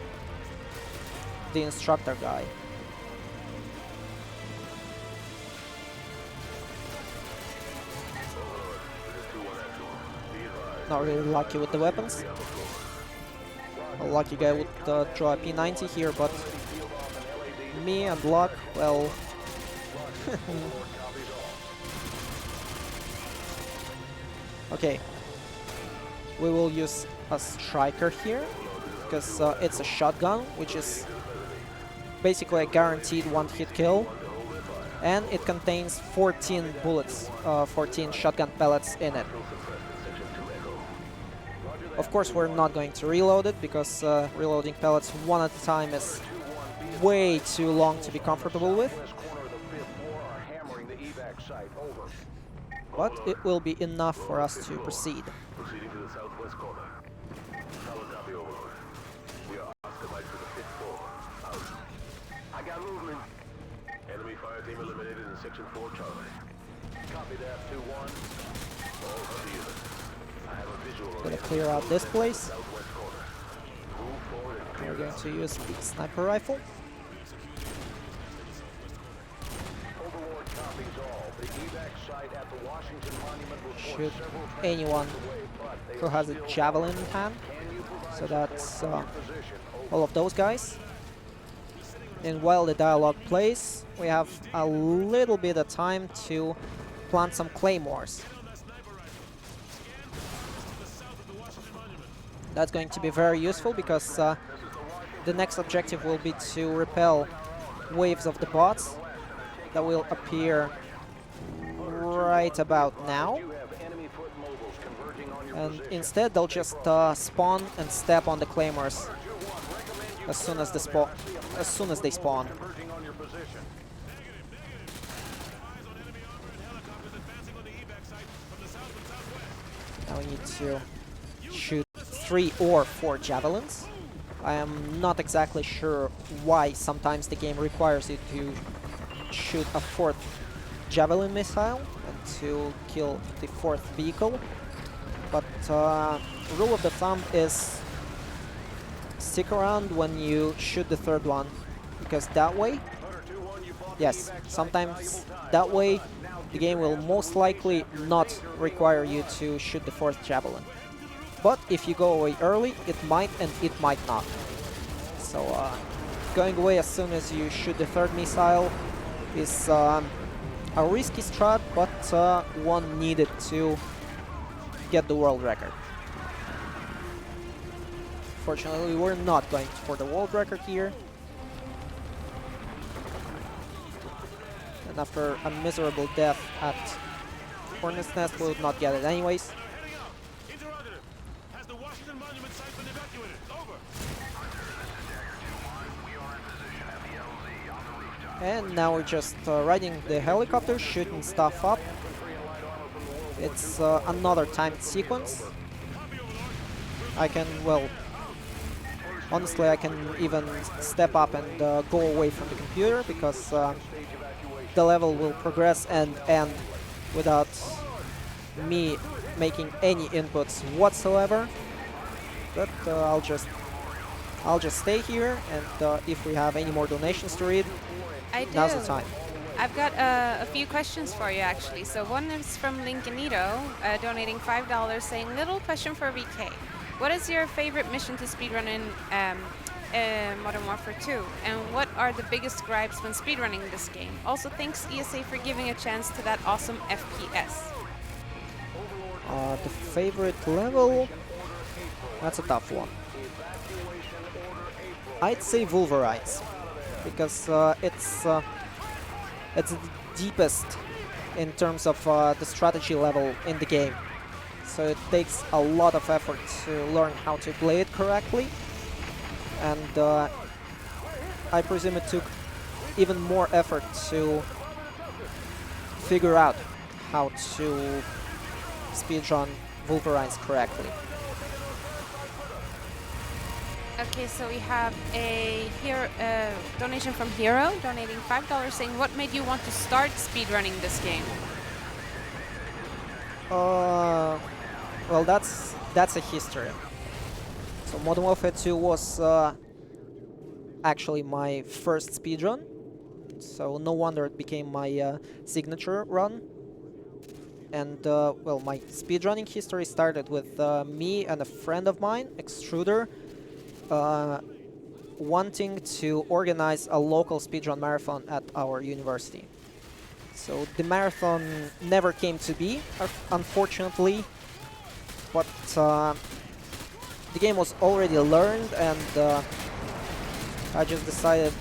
the instructor guy. Not really lucky with the weapons. A lucky guy would draw a P90 here, but me and luck, well... Okay. We will use a striker here, because it's a shotgun, which is basically a guaranteed one-hit kill. And it contains 14 bullets, 14 shotgun pellets in it. Of course, we're not going to reload it, because reloading pellets one at a time is way too long to be comfortable with. But it will be enough for us to proceed. Proceeding to the southwest corner. Solid copy, Overlord. We are Oscar Mike for the 5th floor. Out. I got movement. Enemy fire team eliminated in section 4 Charlie. Copy that, 2-1. All of the units. I have a visual on Gonna the clear out this place. southwest we're going to use the sniper rifle. Overlord copies all. The evac site at the Washington Monument reports Shoot several anyone away, but they who are has a still javelin in hand. Can you provide So that's support from your position? Over. all of those guys. And while the dialogue plays, we have a little bit of time to plant some claymores. That's going to be very useful because the next objective will be to repel waves of the bots that will appear right about now. You have enemy foot mobiles converging on your And position. instead they'll just spawn and step on the claymores as soon as they spawn. Converging on your position. Now we need to shoot 3 or 4 javelins. I am not exactly sure why sometimes the game requires you to shoot a 4th javelin missile and to kill the 4th vehicle. But rule of the thumb is stick around when you shoot the 3rd one, because that way, yes, sometimes that way the game will most likely not require you to shoot the 4th javelin. But if you go away early, it might and it might not. So going away as soon as you shoot the 3rd missile is a risky strat, but one needed to get the world record. Fortunately, we're not going for the world record here. And after a miserable death at Hornets Nest, we'll not get it anyways. Interrogative. Has the Washington Monument site been evacuated? Over. And now we're just riding the helicopter, shooting stuff up. It's another timed sequence. I can, well, honestly, I can even step up and go away from the computer because the level will progress and end without me making any inputs whatsoever. But I'll just stay here, and if we have any more donations to read, I do. now's the time. I've got a few questions for you, actually. So one is from Lincolnito, donating $5, saying, little question for VK. What is your favorite mission to speedrun in Modern Warfare 2? And what are the biggest gripes when speedrunning this game? Also, thanks ESA for giving a chance to that awesome FPS. The favorite level? That's a tough one. I'd say Wolverines, because it's the deepest in terms of the strategy level in the game. So it takes a lot of effort to learn how to play it correctly, and I presume it took even more effort to figure out how to speedrun Wolverines correctly. Okay, so we have a donation from Hero, donating $5, saying, what made you want to start speedrunning this game? Well, that's a history. So Modern Warfare 2 was actually my first speedrun, so no wonder it became my signature run. And well, my speedrunning history started with me and a friend of mine, Extruder, wanting to organize a local speedrun marathon at our university. So the marathon never came to be, unfortunately, but the game was already learned, and I just decided,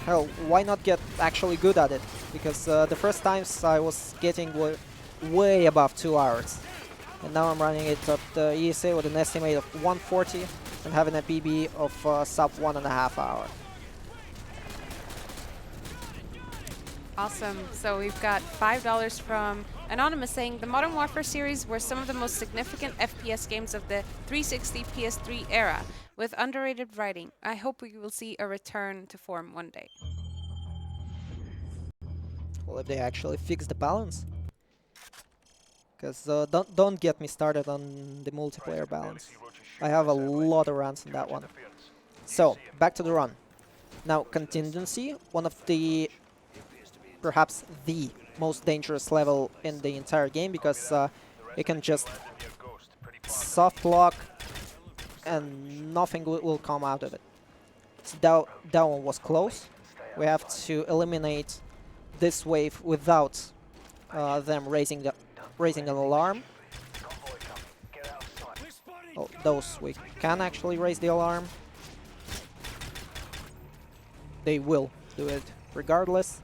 hell, why not get actually good at it? Because the first times I was getting way above 2 hours, and now I'm running it at the ESA with an estimate of 140 and having a PB of sub 1.5 hour. Awesome. So we've got $5 from Anonymous, saying the Modern Warfare series were some of the most significant FPS games of the 360 PS3 era, with underrated writing. I hope we will see a return to form one day. Well, if they actually fix the balance. Because don't get me started on the multiplayer balance. I have a lot of runs on that one. So, back to the run. Now, Contingency, one of the, perhaps the most dangerous level in the entire game, because you can just soft lock and nothing will come out of it. So that one was close. We have to eliminate this wave without them raising an alarm. Oh, those we can actually raise the alarm. They will do it regardless.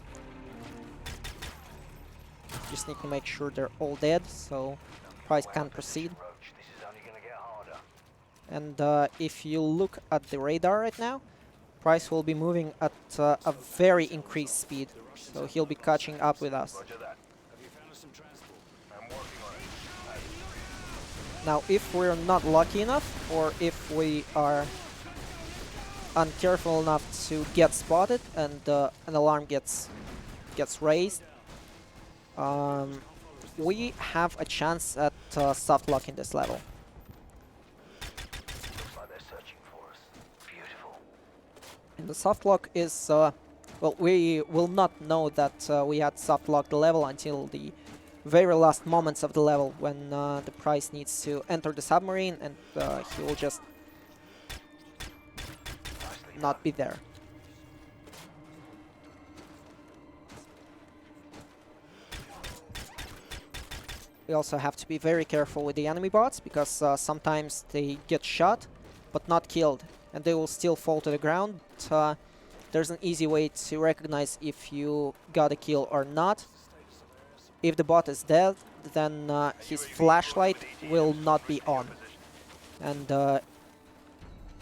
Just need to make sure they're all dead, so Price can proceed. And if you look at the radar right now, Price will be moving at a very increased speed, so he'll be catching up with us. Now, if we're not lucky enough, or if we are uncareful enough to get spotted and an alarm gets raised, we have a chance at soft locking this level. And the soft lock is, well, we will not know that we had soft locked the level until the very last moments of the level, when the Price needs to enter the submarine and he will just not be there. We also have to be very careful with the enemy bots, because sometimes they get shot but not killed, and they will still fall to the ground. There's an easy way to recognize if you got a kill or not. If the bot is dead, then his flashlight will not be on. And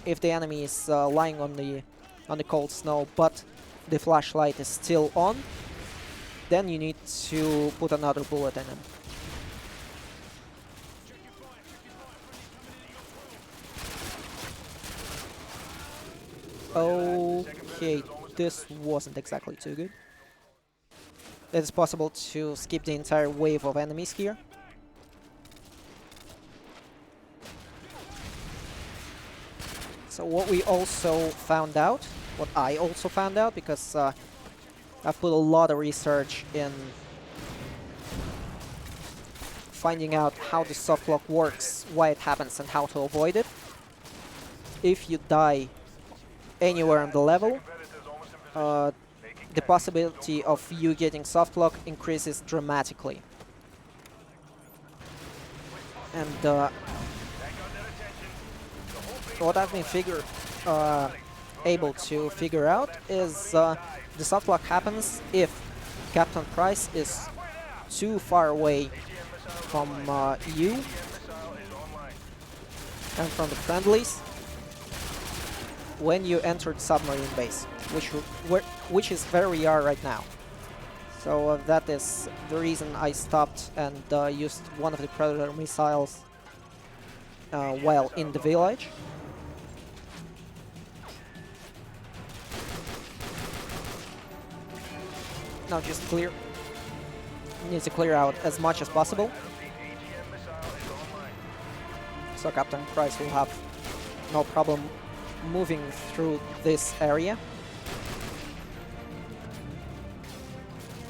if the enemy is lying on the cold snow, but the flashlight is still on, then you need to put another bullet in him. Okay, this wasn't exactly too good. It is possible to skip the entire wave of enemies here. So what we also found out, what I also found out, because I've put a lot of research in finding out how the soft lock works, why it happens, and how to avoid it. If you die anywhere on the level, the possibility of you getting soft lock increases dramatically. And what I've been able to figure out is the soft lock happens if Captain Price is too far away from you and from the friendlies when you enter the submarine base, which is where we are right now. So that is the reason I stopped and used one of the Predator missiles while in the village. Now just clear. Need to clear out as much as possible. So Captain Price will have no problem moving through this area.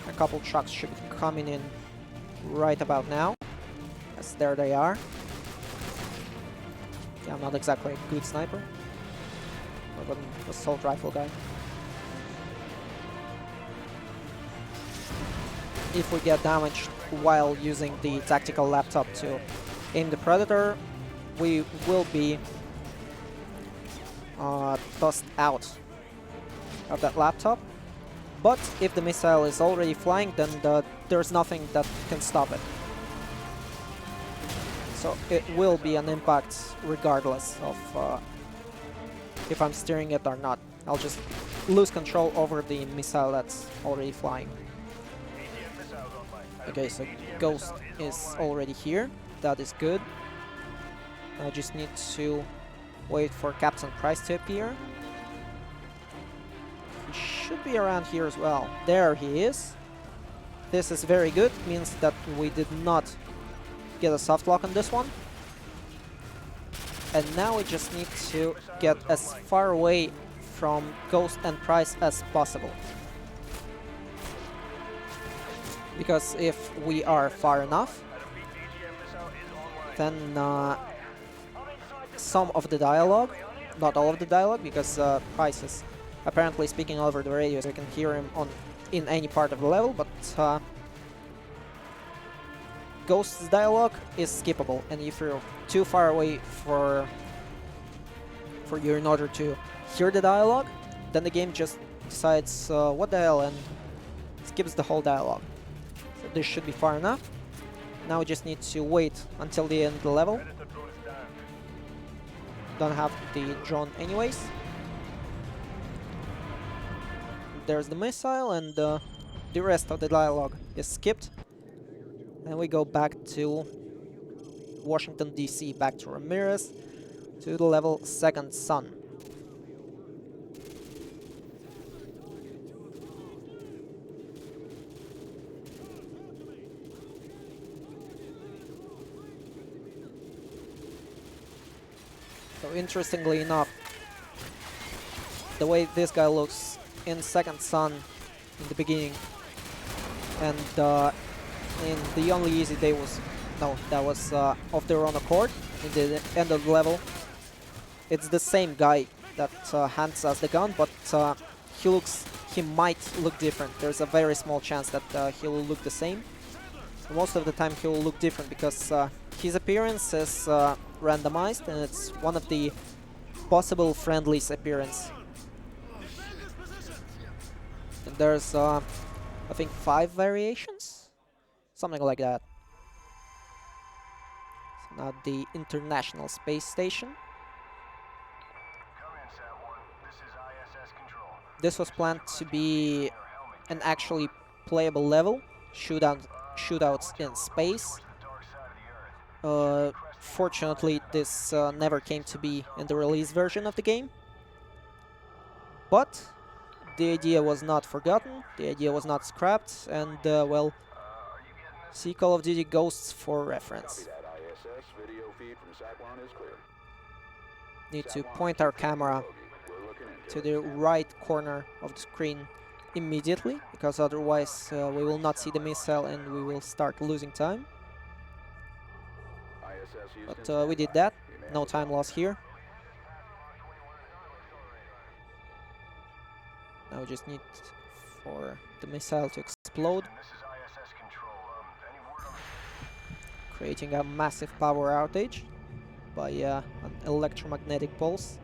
A couple trucks should be coming in right about now. Yes, there they are. Yeah, I'm not exactly a good sniper. But an assault rifle guy. If we get damaged while using the tactical laptop to aim the Predator, we will be tossed out of that laptop. But if the missile is already flying, then there's nothing that can stop it. So it will be an impact regardless of if I'm steering it or not. I'll just lose control over the missile that's already flying. Okay, so Ghost is already here. That is good. I just need to wait for Captain Price to appear. He should be around here as well. There he is. This is very good. Means that we did not get a soft lock on this one. And now we just need to get as far away from Ghost and Price as possible. Because if we are far enough, then some of the dialogue, not all of the dialogue, because Price is apparently speaking over the radio, so you can hear him in any part of the level, but Ghost's dialogue is skippable, and if you're too far away for you in order to hear the dialogue, then the game just decides what the hell and skips the whole dialogue. So this should be far enough. Now we just need to wait until the end of the level. Don't have the drone anyways. There's the missile, and the rest of the dialogue is skipped. And we go back to Washington DC, back to Ramirez, to the level Second Sun. So interestingly enough, the way this guy looks in Second Sun in the beginning, and in the only easy day was, no, that was of their own accord in the end of the level. It's the same guy that hands us the gun, but he might look different. There's a very small chance that he will look the same. Most of the time he will look different because his appearance is randomized, and it's one of the possible friendlies appearance. And there's I think 5 variations, something like that. So now the International Space Station. This was planned to be an actually playable level, shootouts in space. Fortunately, this never came to be in the release version of the game. But the idea was not forgotten, the idea was not scrapped, and well, see Call of Duty Ghosts for reference. Need to point our camera to the right corner of the screen immediately, because otherwise we will not see the missile and we will start losing time. But we did that, no time lost here. Now we just need for the missile to explode, creating a massive power outage by an electromagnetic pulse,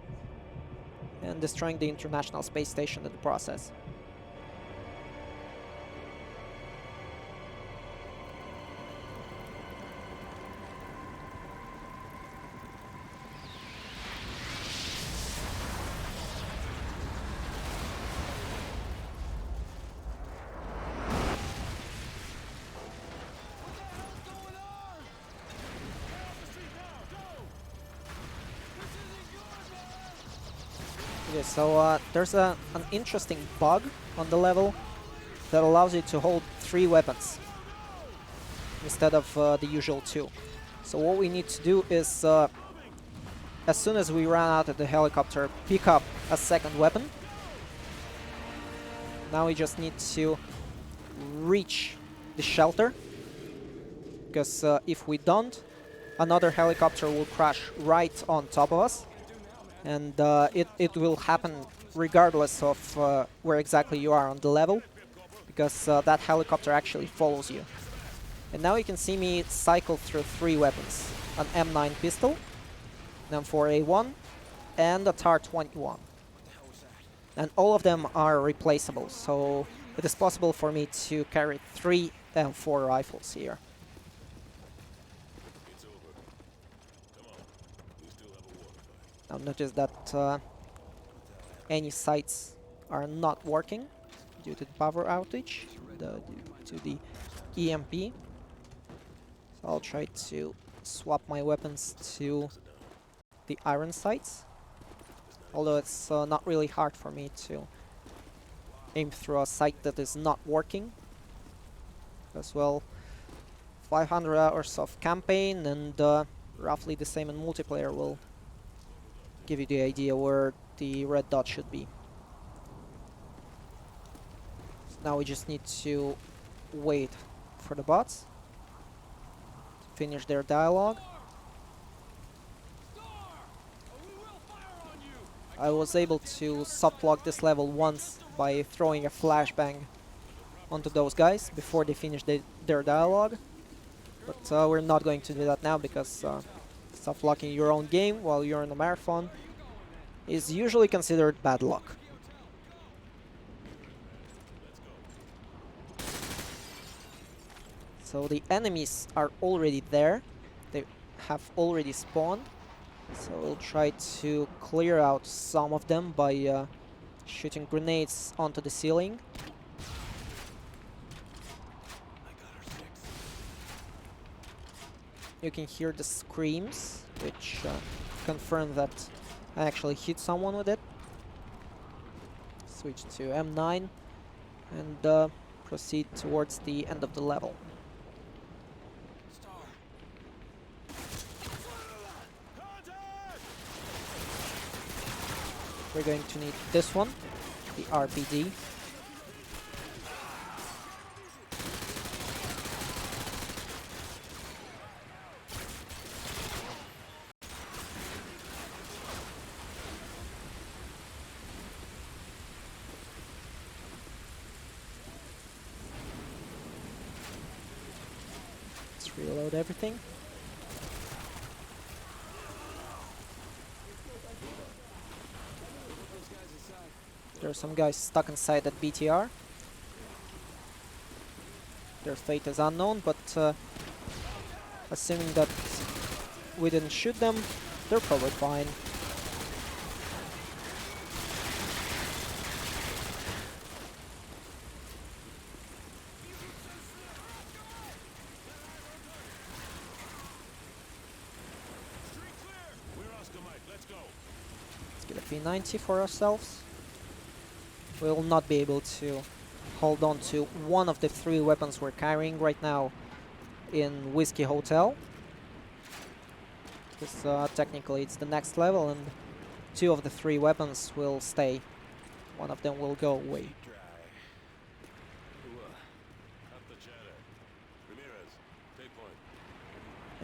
and destroying the International Space Station in the process. Okay, so there's an interesting bug on the level that allows you to hold 3 weapons instead of the usual 2. So what we need to do is, as soon as we run out of the helicopter, pick up a second weapon. Now we just need to reach the shelter, because if we don't, another helicopter will crash right on top of us. And it will happen regardless of where exactly you are on the level, because that helicopter actually follows you. And now you can see me cycle through 3 weapons. An M9 pistol, an M4A1, and a TAR-21. And all of them are replaceable, so it is possible for me to carry 3 M4 rifles here. Now notice that any sights are not working due to the power outage, due to the EMP. So I'll try to swap my weapons to the iron sights, although it's not really hard for me to aim through a sight that is not working. As well, 500 hours of campaign and roughly the same in multiplayer will give you the idea where the red dot should be. So now we just need to wait for the bots to finish their dialogue. I was able to soft lock this level once by throwing a flashbang onto those guys before they finish their dialogue. But we're not going to do that now because soft locking your own game while you're in a marathon is usually considered bad luck. So the enemies are already there. They have already spawned. So we'll try to clear out some of them by shooting grenades onto the ceiling. You can hear the screams, which confirm that I actually hit someone with it. Switch to M9 and proceed towards the end of the level. We're going to need this one, the RPD. Let's reload everything. There are some guys stuck inside that BTR. Their fate is unknown, but assuming that we didn't shoot them, they're probably fine. Let's get a P90 for ourselves. We will not be able to hold on to one of the 3 weapons we're carrying right now in Whiskey Hotel. Because technically it's the next level and 2 of the 3 weapons will stay. One of them will go away.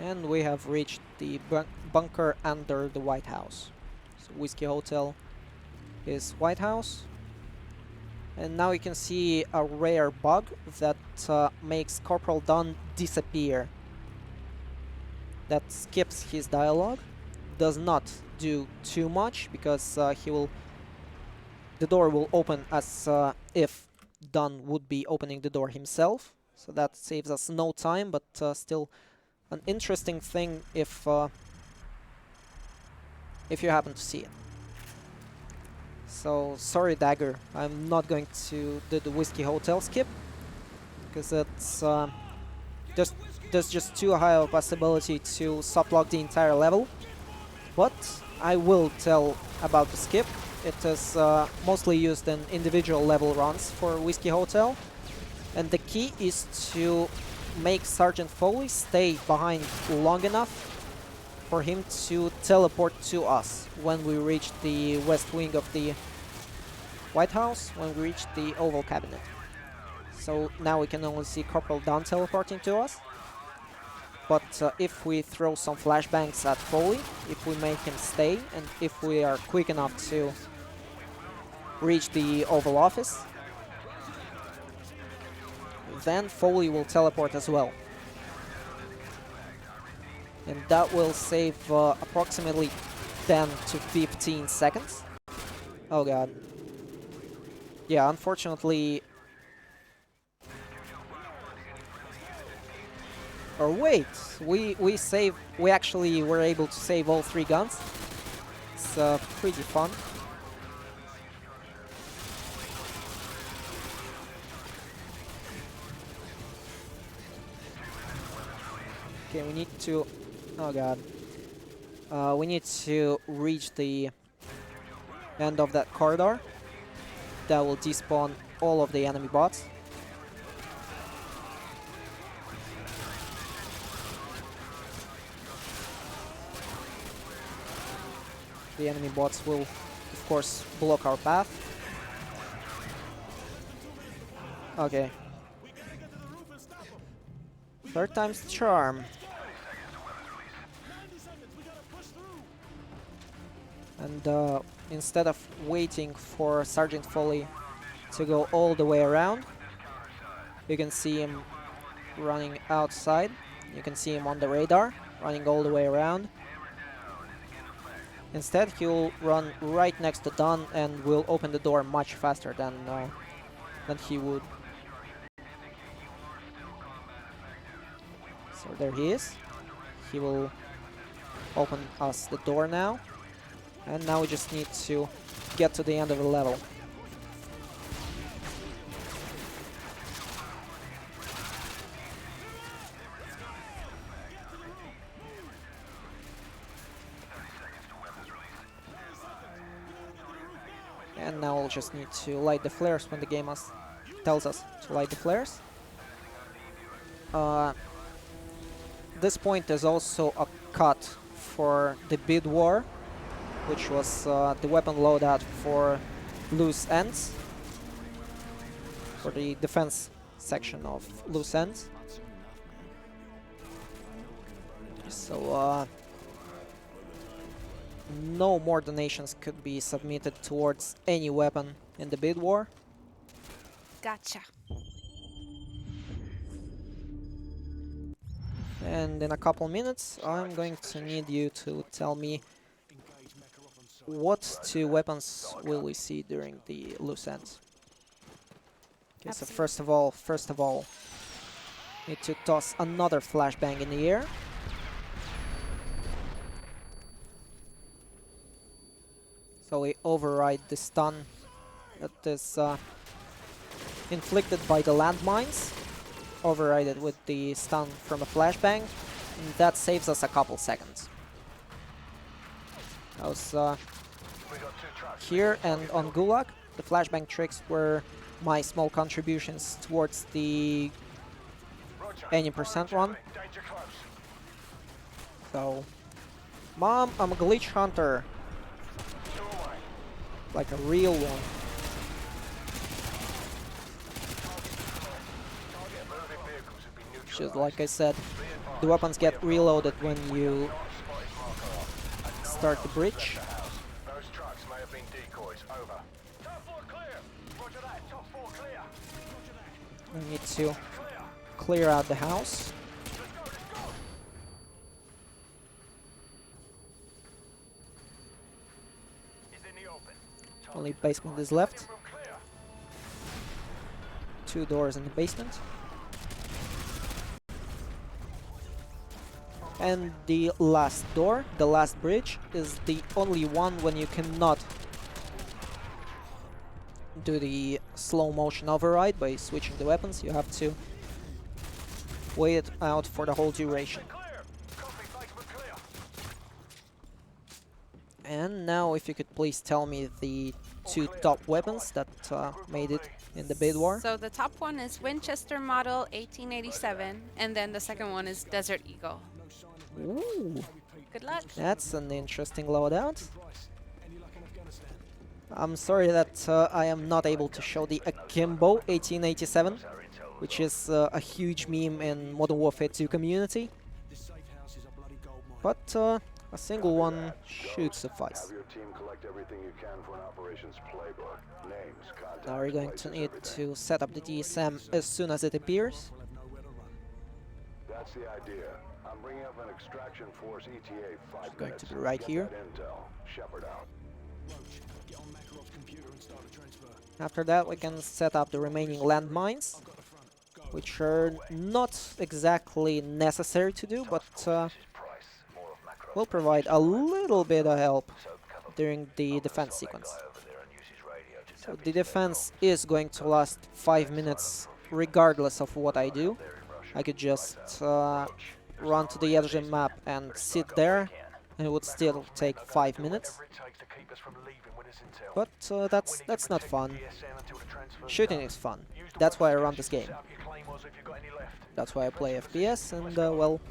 And we have reached the bunker under the White House. So Whiskey Hotel is White House. And now you can see a rare bug that makes Corporal Dunn disappear. That skips his dialogue, does not do too much because the door will open as if Dunn would be opening the door himself. So that saves us no time, but still an interesting thing if you happen to see it. So, sorry Dagger, I'm not going to do the Whiskey Hotel skip, because it's there's just too high of a possibility to soft lock the entire level. But I will tell about the skip. It is mostly used in individual level runs for Whiskey Hotel, and the key is to make Sergeant Foley stay behind long enough for him to teleport to us when we reach the west wing of the White House, when we reach the Oval Cabinet. So now we can only see Corporal Dunn teleporting to us. But if we throw some flashbangs at Foley, if we make him stay, and if we are quick enough to reach the Oval Office, then Foley will teleport as well. And that will save approximately 10 to 15 seconds. Oh god. Yeah, unfortunately... Or wait, we actually were able to save all 3 guns. It's pretty fun. Okay, we need to... Oh god. We need to reach the end of that corridor. That will despawn all of the enemy bots. The enemy bots will, of course, block our path. Okay. Third time's the charm. And instead of waiting for Sergeant Foley to go all the way around, you can see him running outside. You can see him on the radar, running all the way around. Instead, he'll run right next to Don and will open the door much faster than he would. So there he is. He will open us the door now. And now we just need to get to the end of the level. And now we'll just need to light the flares when the game tells us to light the flares. This point is also a cut for the bid war, which was the weapon loadout for loose ends, for the defense section of loose ends. So no more donations could be submitted towards any weapon in the bid war. Gotcha. And in a couple minutes, I'm going to need you to tell me what two weapons will we see during the loose ends. Okay, so first of all, need to toss another flashbang in the air. So we override the stun that is inflicted by the landmines. Override it with the stun from a flashbang, and that saves us a couple seconds. That was here and on Gulag. The flashbang tricks were my small contributions towards the any percent run. So, Mom, I'm a glitch hunter. Like a real one. Just like I said, the weapons get reloaded when you start the bridge. Those trucks may have been decoys. Over. Top floor clear. Roger that. Top floor clear. We need to clear out the house. Is in the open. Only basement is left. 2 doors in the basement. And the last door, the last bridge, is the only one when you cannot do the slow motion override by switching the weapons. You have to wait it out for the whole duration. And now if you could please tell me the 2 top weapons that made it in the bid war. So the top one is Winchester model 1887, and then the second one is Desert Eagle. Ooh, Good luck. that's an interesting loadout. I'm sorry that I am not able to show the Akimbo 1887, which is a huge meme in Modern Warfare 2 community. But a single one should suffice. Have your team collect everything you can for an operations playbook. Names, contacts, Now we're going to places, need everything. to set up the DSM as soon as it appears. That's the idea. I'm bringing up an extraction force ETA 5 Going minutes. to be right Get here. that intel. Shepherd out. After that we can set up the remaining landmines, which are not exactly necessary to do, but will provide a little bit of help during the defense sequence. So the defense is going to last 5 minutes regardless of what I do. I could just run to the edge of the map and sit there, and it would still take 5 minutes. But that's not fun. Shooting is fun. That's why I run this game. That's why I play FPS and, well,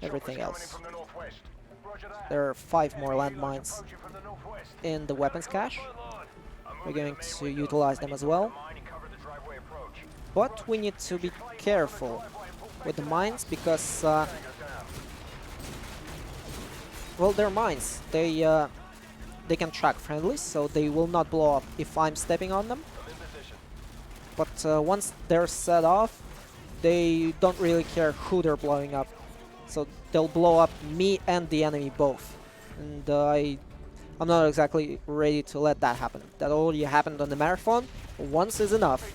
everything else. There are 5 more landmines in the weapons cache. We're going to utilize them as well. But we need to be careful with the mines because, well, they're mines. They can track friendlies, so they will not blow up if I'm stepping on them. But once they're set off, they don't really care who they're blowing up. So they'll blow up me and the enemy both. And I'm not exactly ready to let that happen. That already happened on the marathon. Once is enough.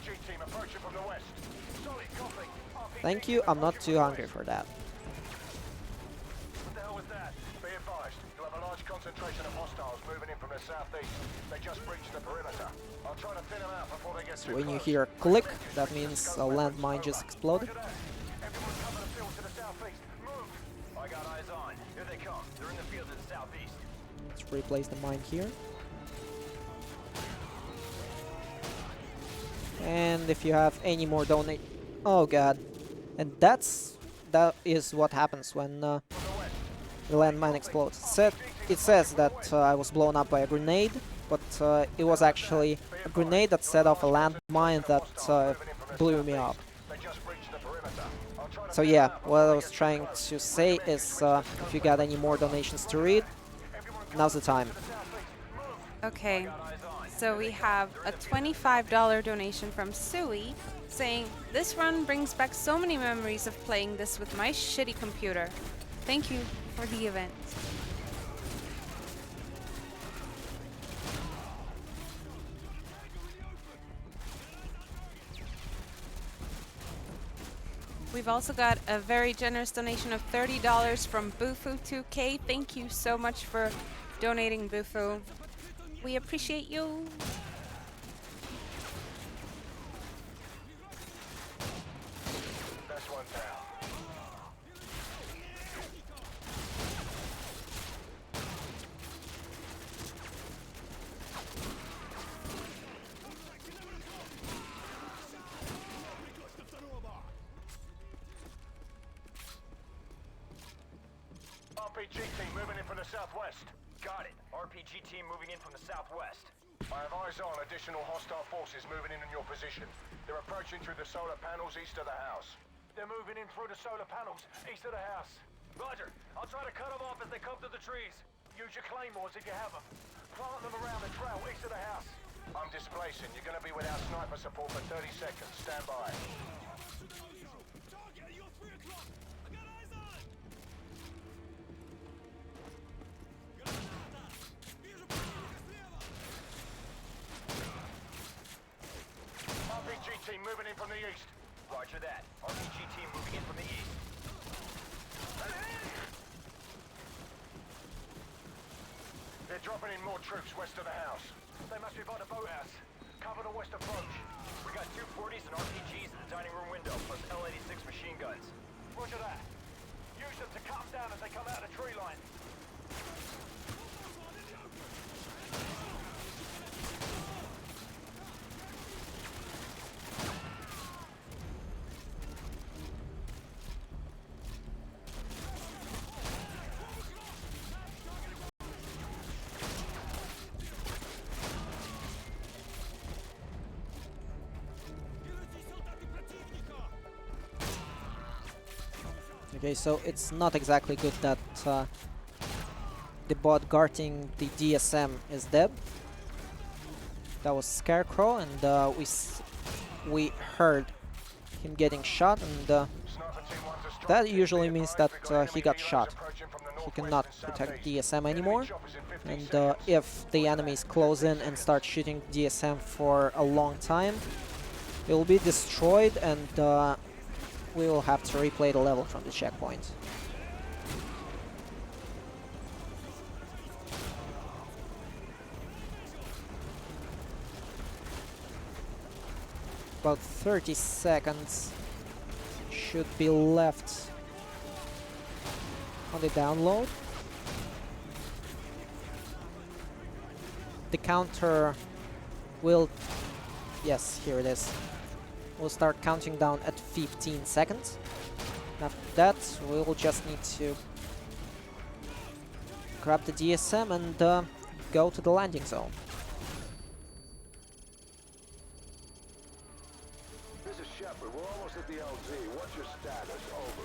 Thank you, I'm not too hungry for that. What the hell was that? Be advised, you'll have a large concentration of hostiles moving in from the southeast. They just breached the perimeter. I'll try to thin them out before they get So too when you close. hear a click, that means a landmine just exploded. Everyone cover the field to the southeast. Move! I got eyes on. Here they come. They're in the field to the southeast. Let's replace the mine here. And if you have any more donate... Oh god. And that is what happens when the landmine explodes. It says that I was blown up by a grenade, but it was actually a grenade that set off a landmine that blew me up. So yeah, what I was trying to say is if you got any more donations to read, now's the time. Okay, so we have a $25 donation from Sui saying, "This run brings back so many memories of playing this with my shitty computer. Thank you for the event." We've also got a very generous donation of $30 from Bufu2K. Thank you so much for donating, Bufu. We appreciate you. That's one down. RPG team moving in from the southwest. Got it. RPG team moving in from the southwest. I have eyes on additional hostile forces moving in your position. They're approaching through the solar panels east of the house. They're moving in through the solar panels east of the house. Roger. I'll try to cut them off as they come through the trees. Use your claymores if you have them. Plant them around the trail east of the house. I'm displacing. You're going to be without sniper support for 30 seconds. Stand by. RPG team moving in from the east. Roger that. RPG team moving in from the east. They're dropping in more troops west of the house. They must be by the boathouse. Cover the west approach. We got 240s and RPGs in the dining room window, plus L-86 machine guns. Roger that. Use them to cut them down as they come out of the tree line. Okay, so it's not exactly good that the bot guarding the DSM is dead. That was Scarecrow, and we heard him getting shot, and that usually means that he got shot. He cannot protect DSM anymore, and if the enemies close in and start shooting DSM for a long time, it will be destroyed, and we will have to replay the level from the checkpoint. About 30 seconds should be left on the download. The counter will... Yes, here it is. We'll start counting down at 15 seconds. After that, we'll just need to grab the DSM and go to the landing zone. This is Shepard. We're almost at the LZ. What's your status? Over.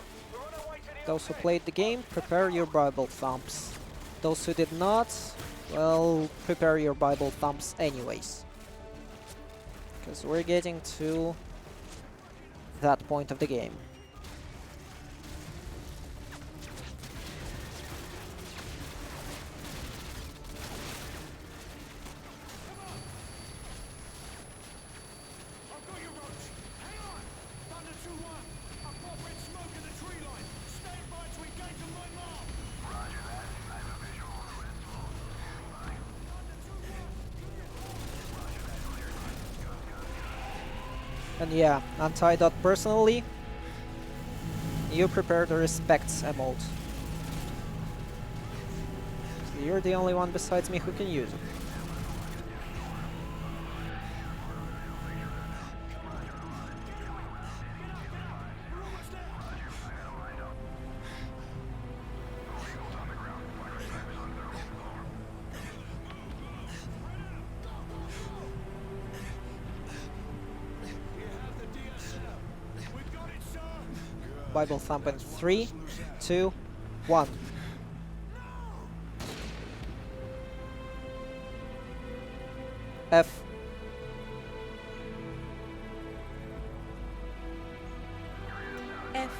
Those who played the game, prepare your Bible thumps. Those who did not, well, prepare your Bible thumps anyways. Because we're getting to that point of the game. And yeah, Anti-Dot personally, you prepare the respects emote. So you're the only one besides me who can use it. Bible thump in 3, 2, 1. F. F.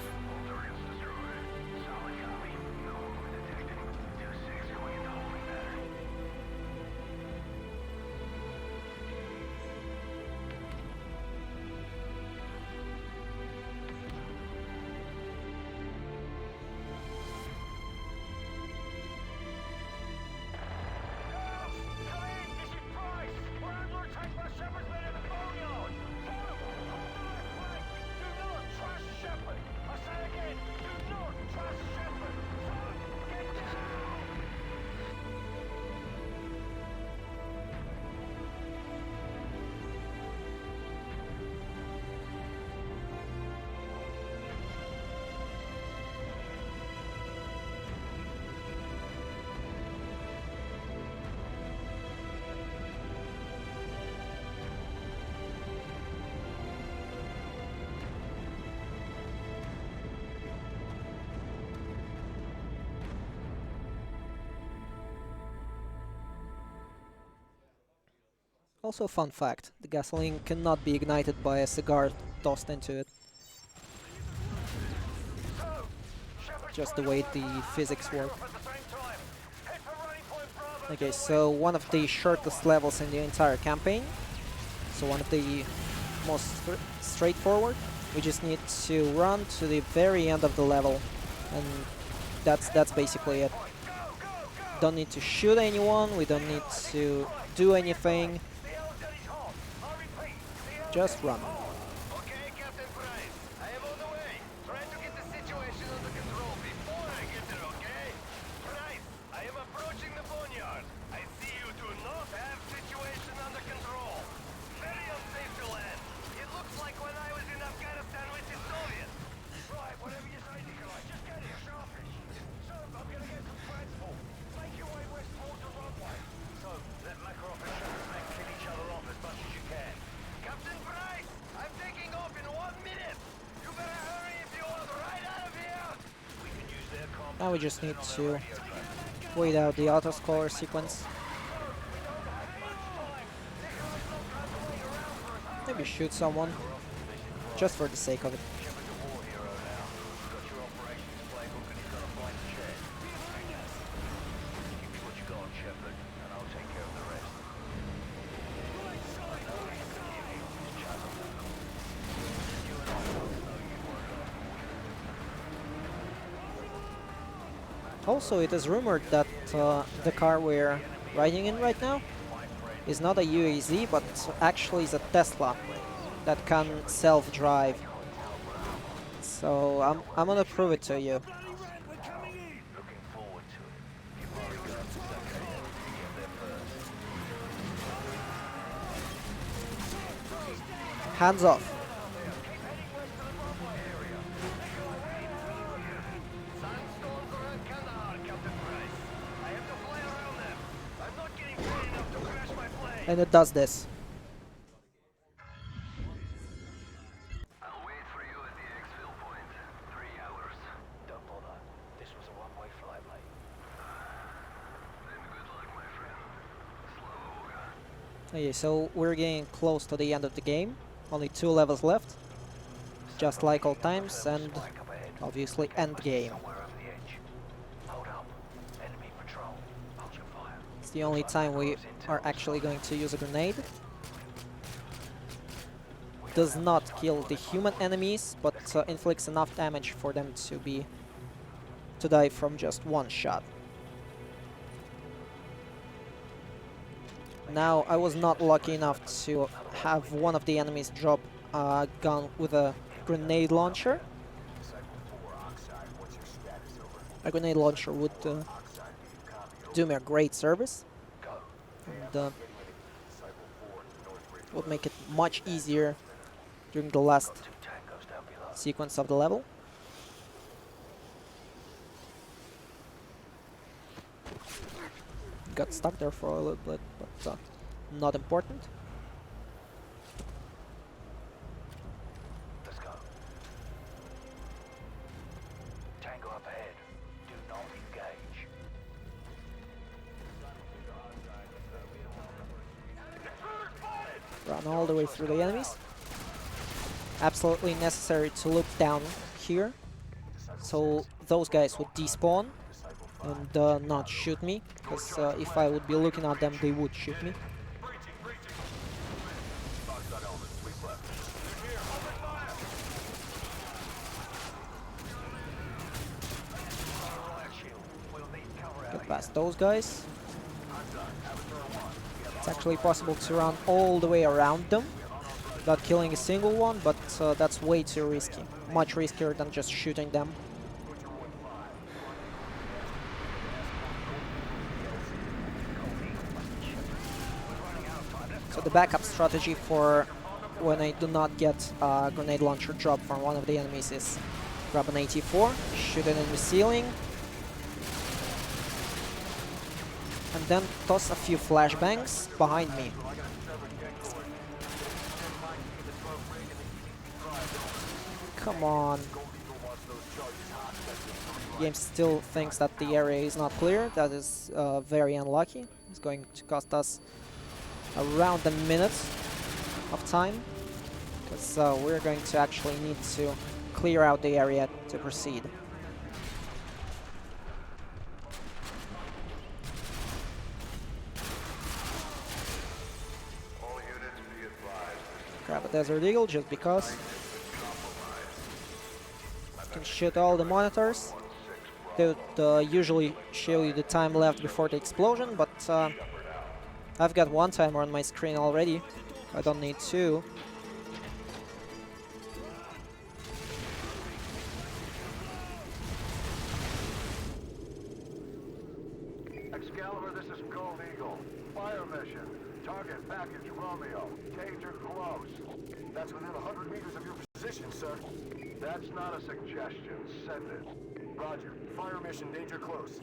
Also, fun fact, the gasoline cannot be ignited by a cigar tossed into it. Just the way the physics work. Okay, so one of the shortest levels in the entire campaign. So one of the most straightforward. We just need to run to the very end of the level, and that's basically it. Don't need to shoot anyone, we don't need to do anything. Just run. Okay, Captain Price. I am on the way. Trying to get the situation under control before I get there, okay? Price, I am approaching the boneyard. I see you do not have situation under control. Very unsafe to land. It looks like when I was in Afghanistan with the Soviets. Right, whatever you say, Nikolai. Just get here, sharpish. So, I'm gonna get some transport. Make your way west towards the runway. So, let Makarov and Shepard kill each other off as much as you can. Captain Price, I'm taking off in 1 minute. You better hurry if you want right out of here. We can use their compass. Now we just need to wait out the autoscaler sequence. Maybe shoot someone, just for the sake of it. Shepard's a war hero now. He's got your operations playbook and he's got a flight to check. Give me what you got, Shepard, and I'll take care of the rest. Also, it is rumored that the car we're riding in right now is not a UAZ, but actually is a Tesla that can self-drive. So I'm gonna prove it to you. Looking forward to it. Give my regards to Zachary. Get there first. Hands off. Sandstorms around Kandahar, Captain Price. I have to And it does this. I'll wait for you at the exfil point. 3 hours. Don't bother. This was a one-way flight, mate. Then good luck, my friend. Slava. Okay, so we're getting close to the end of the game. Only 2 levels left. Just like all times, and Spike up ahead. obviously end game. Somewhere over the edge. Hold up. Enemy patrol. Hold your fire. It's the only time we are actually going to use a grenade. Does not kill the human enemies, but inflicts enough damage for them to die from just one shot. Now, I was not lucky enough to have one of the enemies drop a gun with a grenade launcher. A grenade launcher would do me a great service, and would make it much easier during the last sequence of the level. Got stuck there for a little bit, but not important. Let's go. Tango up ahead. Do not engage. Run all the way through the enemies. Absolutely necessary to look down here, so those guys would despawn and not shoot me, because if I would be looking at them, they would shoot me. Get past those guys. It's actually possible to run all the way around them without killing a single one, but that's way too risky. Much riskier than just shooting them. So the backup strategy for when I do not get a grenade launcher drop from one of the enemies is grab an 84, shoot it in the ceiling, and then toss a few flashbangs behind me. Come on. The game still thinks that the area is not clear. That is very unlucky. It's going to cost us around a minute of time, because we're going to actually need to clear out the area to proceed. Grab a Desert Eagle just because. Can shoot all the monitors. They would usually show you the time left before the explosion, but I've got one timer on my screen already. I don't need two. Excalibur, this is Gold Eagle. Fire mission. Target package Romeo. Danger close. That's within 100 meters of your position, sir. That's not a suggestion. Send it. Roger. Fire mission. Danger close.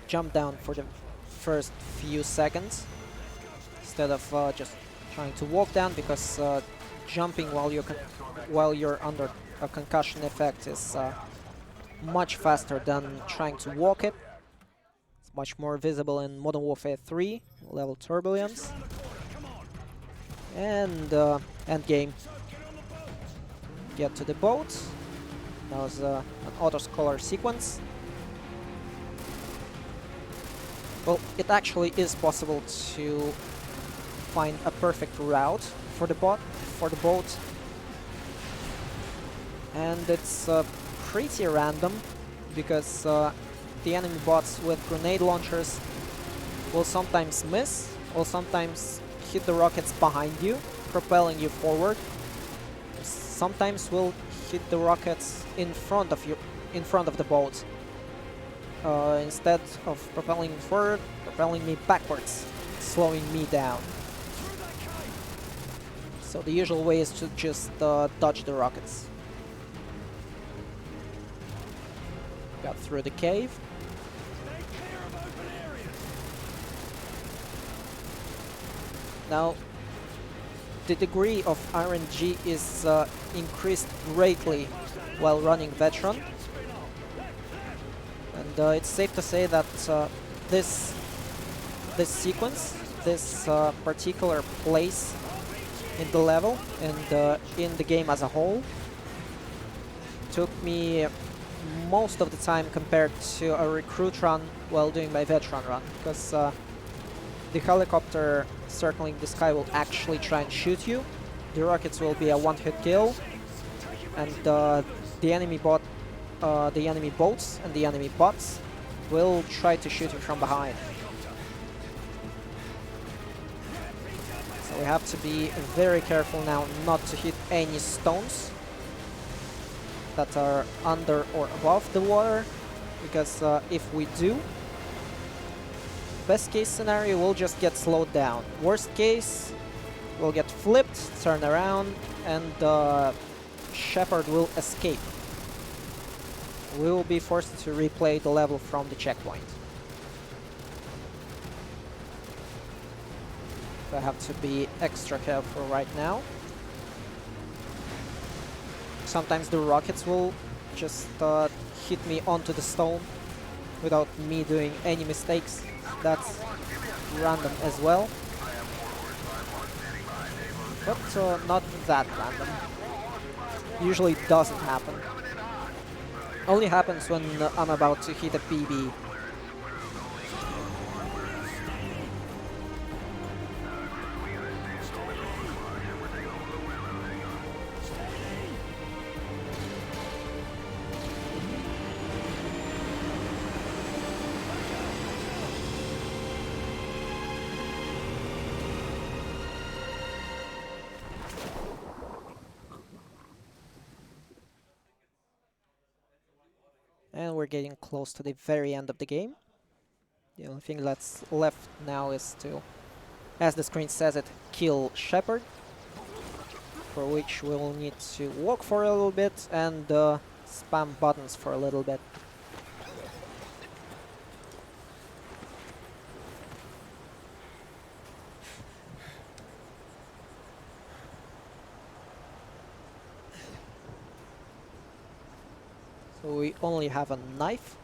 Jump down for the first few seconds instead of just trying to walk down, because jumping while you're under a concussion effect is much faster than trying to walk it. It's much more visible in Modern Warfare 3, level Turbulence. And end game. Get to the boat. That was an auto-scroller sequence. Well, it actually is possible to find a perfect route for the boat, and it's pretty random, because the enemy bots with grenade launchers will sometimes miss, will sometimes hit the rockets behind you, propelling you forward. Sometimes will hit the rockets in front of the boat. Instead of propelling forward, propelling me backwards, slowing me down. So the usual way is to just dodge the rockets. through the cave. Now, the degree of RNG is increased greatly while running Veteran. And it's safe to say that this sequence, this particular place in the level and in the game as a whole, took me most of the time compared to a recruit run while doing my Veteran run, because the helicopter circling the sky will actually try and shoot you. The rockets will be a one-hit kill, and the enemy boats and the enemy bots will try to shoot you from behind. So we have to be very careful now not to hit any stones that are under or above the water, because if we do, best case scenario, we'll just get slowed down. Worst case, we'll get flipped, turn around, and Shepard will escape. We will be forced to replay the level from the checkpoint. So I have to be extra careful right now. Sometimes the rockets will just hit me onto the stone without me doing any mistakes. That's random as well, but not that random. Usually doesn't happen. Only happens when I'm about to hit a PB. And we're getting close to the very end of the game. The only thing that's left now is to, as the screen says it, kill Shepard, for which we'll need to walk for a little bit and spam buttons for a little bit. So we only have a knife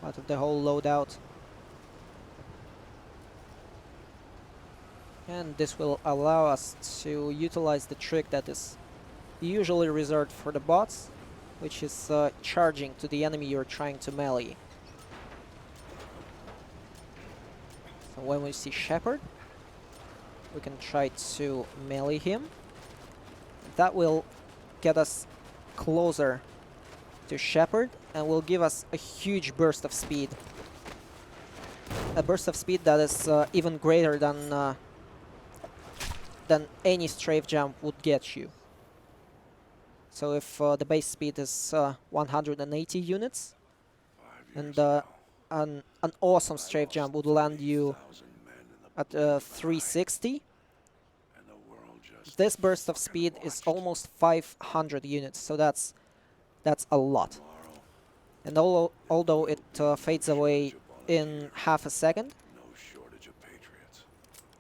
out of the whole loadout. And this will allow us to utilize the trick that is usually reserved for the bots, which is charging to the enemy you're trying to melee. So when we see Shepard, we can try to melee him. That will get us closer to Shepard and will give us a huge burst of speed. A burst of speed that is even greater than any strafe jump would get you. So if the base speed is 180 units, and an awesome strafe jump would land you at 360, this burst of speed is almost 500 units, so that's a lot. And although it fades away in half a second,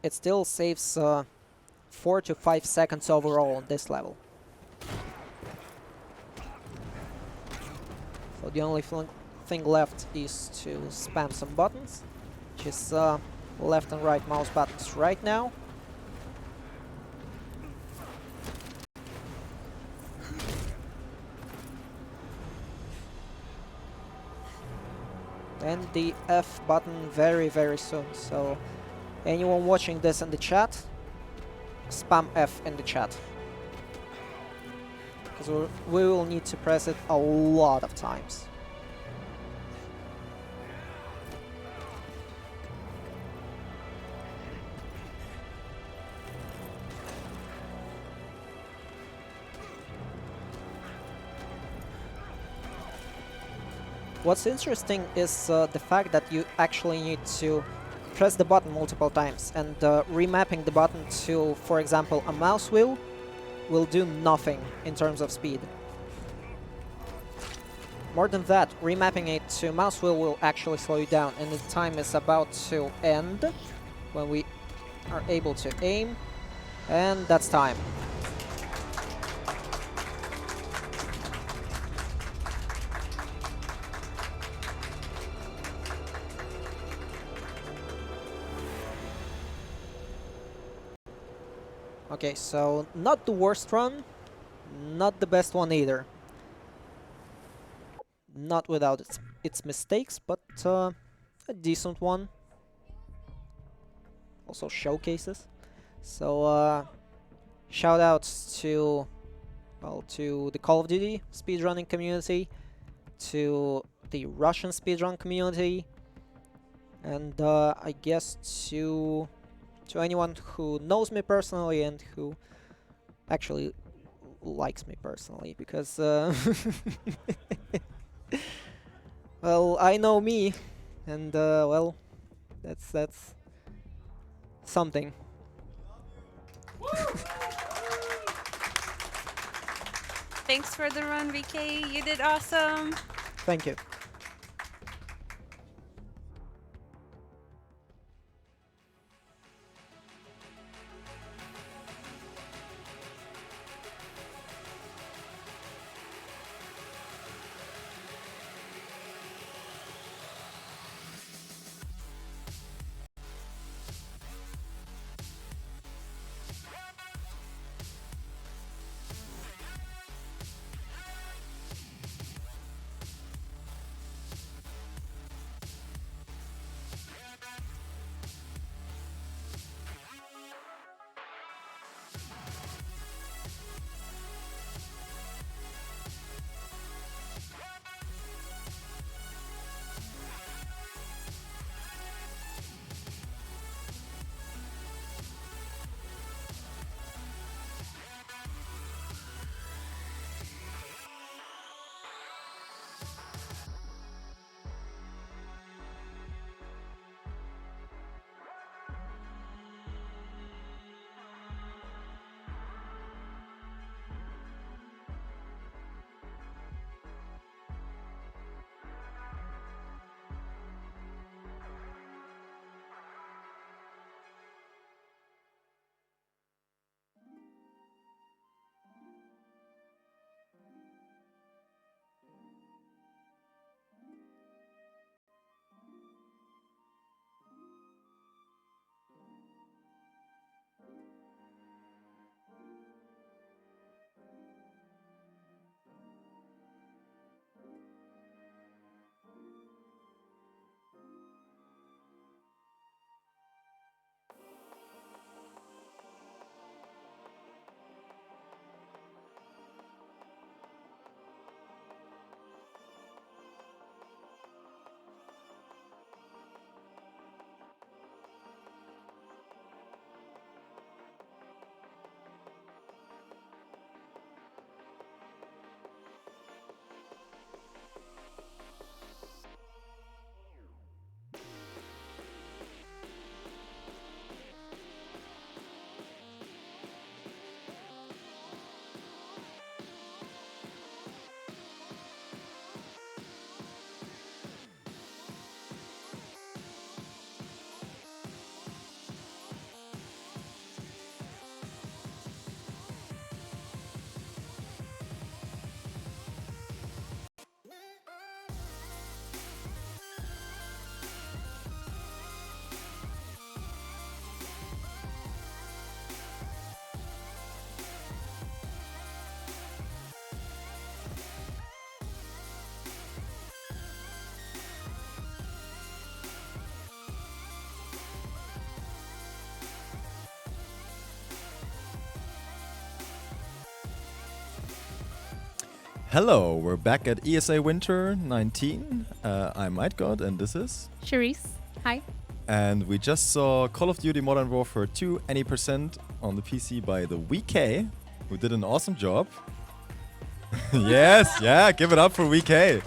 it still saves 4 to 5 seconds overall on this level. So the only thing left is to spam some buttons, which is left and right mouse buttons right now. And the F button very, very soon. So anyone watching this in the chat, spam F in the chat, because we will need to press it a lot of times. What's interesting is the fact that you actually need to press the button multiple times, and remapping the button to, for example, a mouse wheel will do nothing in terms of speed. More than that, remapping it to mouse wheel will actually slow you down, and the time is about to end when we are able to aim, and that's time. Okay, so not the worst run, not the best one either. Not without its mistakes, but a decent one. Also showcases. So shout outs to, well, to the Call of Duty speedrunning community, to the Russian speedrun community, and I guess to anyone who knows me personally and who actually likes me personally, because well, I know me, and well, that's something. Thanks for the run, VK. You did awesome. Thank you. Hello, we're back at ESA Winter 19. I'm MightGod and this is... Charisse, hi. And we just saw Call of Duty Modern Warfare 2 any percent on the PC by the VK, who did an awesome job. Yes, yeah, give it up for VK.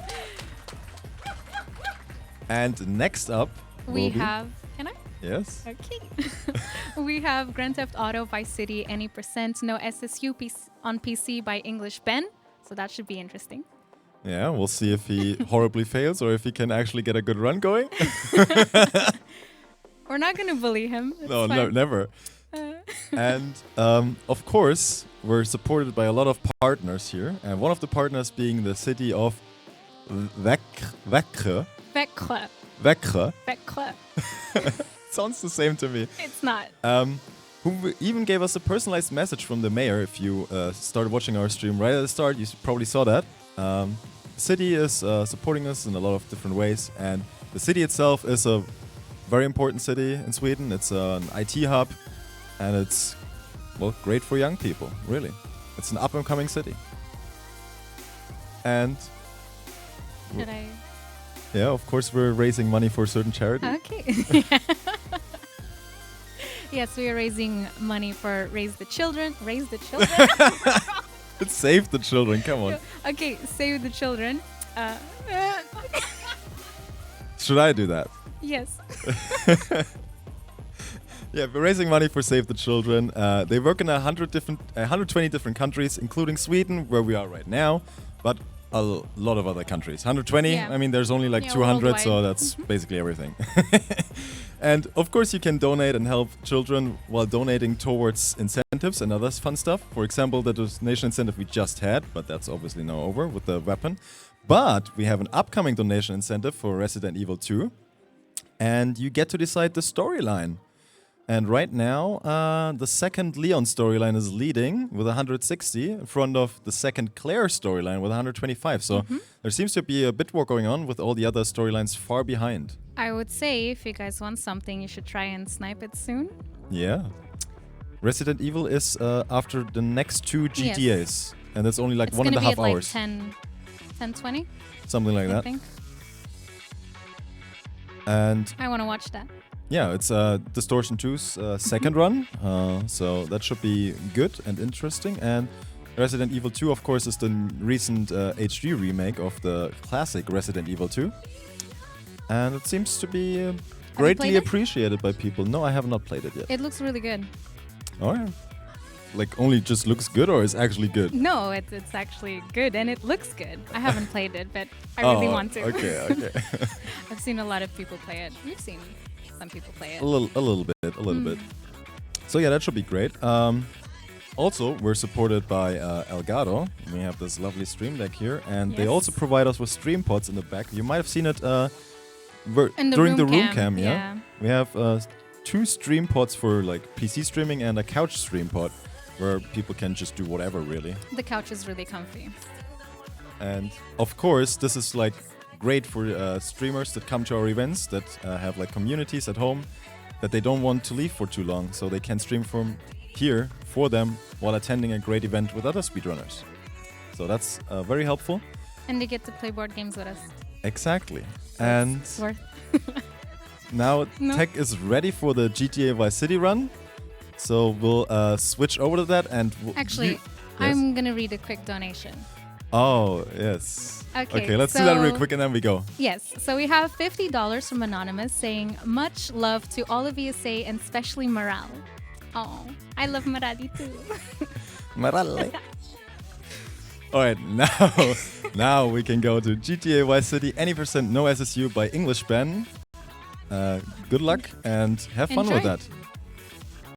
And next up We have... Can I? Yes. Okay. We have Grand Theft Auto Vice City any percent, no SSU on PC by English Ben. So that should be interesting. Yeah, we'll see if he horribly fails or if he can actually get a good run going. We're not going to bully him. It's No, fine. never. And of course, we're supported by a lot of partners here. And one of the partners being the city of Växjö. Växjö. Växjö. Växjö. Sounds the same to me. It's not. Who even gave us a personalized message from the mayor. If you started watching our stream right at the start, you probably saw that. The city is supporting us in a lot of different ways. And the city itself is a very important city in Sweden. It's an IT hub. And it's, well, great for young people, really. It's an up-and-coming city. And Should I? yeah, of course, we're raising money for a certain charity. Okay. Yes, we are raising money for Raise the Children. Raise the Children. It's Save the Children, come on. Okay, Save the Children. Should I do that? Yes. Yeah, we're raising money for Save the Children. They work in 120 different countries, including Sweden, where we are right now, but a lot of other countries. 120, Yeah. I mean, there's only like Yeah, 200, worldwide. so that's basically everything. And of course, you can donate and help children while donating towards incentives and other fun stuff. For example, the donation incentive we just had, but that's obviously now over with the weapon. But we have an upcoming donation incentive for Resident Evil 2, and you get to decide the storyline. And right now, the second Leon storyline is leading with 160 in front of the second Claire storyline with 125. So there seems to be a bit more going on with all the other storylines far behind. I would say if you guys want something, you should try and snipe it soon. Yeah. Resident Evil is after the next two GTAs. Yes. And that's only like It's 1.5 gonna be at hours. like 10, 20, Something like I that. think. And I want to watch that. yeah, it's Distortion 2's second run, so that should be good and interesting. And Resident Evil 2, of course, is the recent HD remake of the classic Resident Evil 2. And it seems to be greatly played it? appreciated by people. No, I have not played it yet. It looks really good. Oh, yeah. Like, only just looks good or is actually good? No, it's actually good and it looks good. I haven't played it, but I really want to. Okay. I've seen a lot of people play it. We've seen some people play it. A little bit. So yeah, that should be great. Also, we're supported by Elgato. We have this lovely stream deck here, and they Yes. also provide us with stream pods in the back. You might have seen it In the during the room room cam. yeah. We have 2 stream pods for like PC streaming and a couch stream pod, where people can just do whatever really. The couch is really comfy. And of course, this is like great for streamers that come to our events that have like communities at home that they don't want to leave for too long, so they can stream from here for them while attending a great event with other speedrunners. So that's very helpful. And they get to play board games with us. Exactly. And It's worth. now No. Tech is ready for the GTA Vice City run. So we'll switch over to that and Actually, Yes. I'm going to read a quick donation. Oh, yes. Okay, let's do that real so- quick and then we go. Yes, so we have $50 from Anonymous saying, much love to all of ESA and especially Morale. Oh, I love Maradi too. Maralle. All right, now we can go to GTA Vice City. Any percent no SSU by English Ben. Good luck and have fun with Enjoy. that.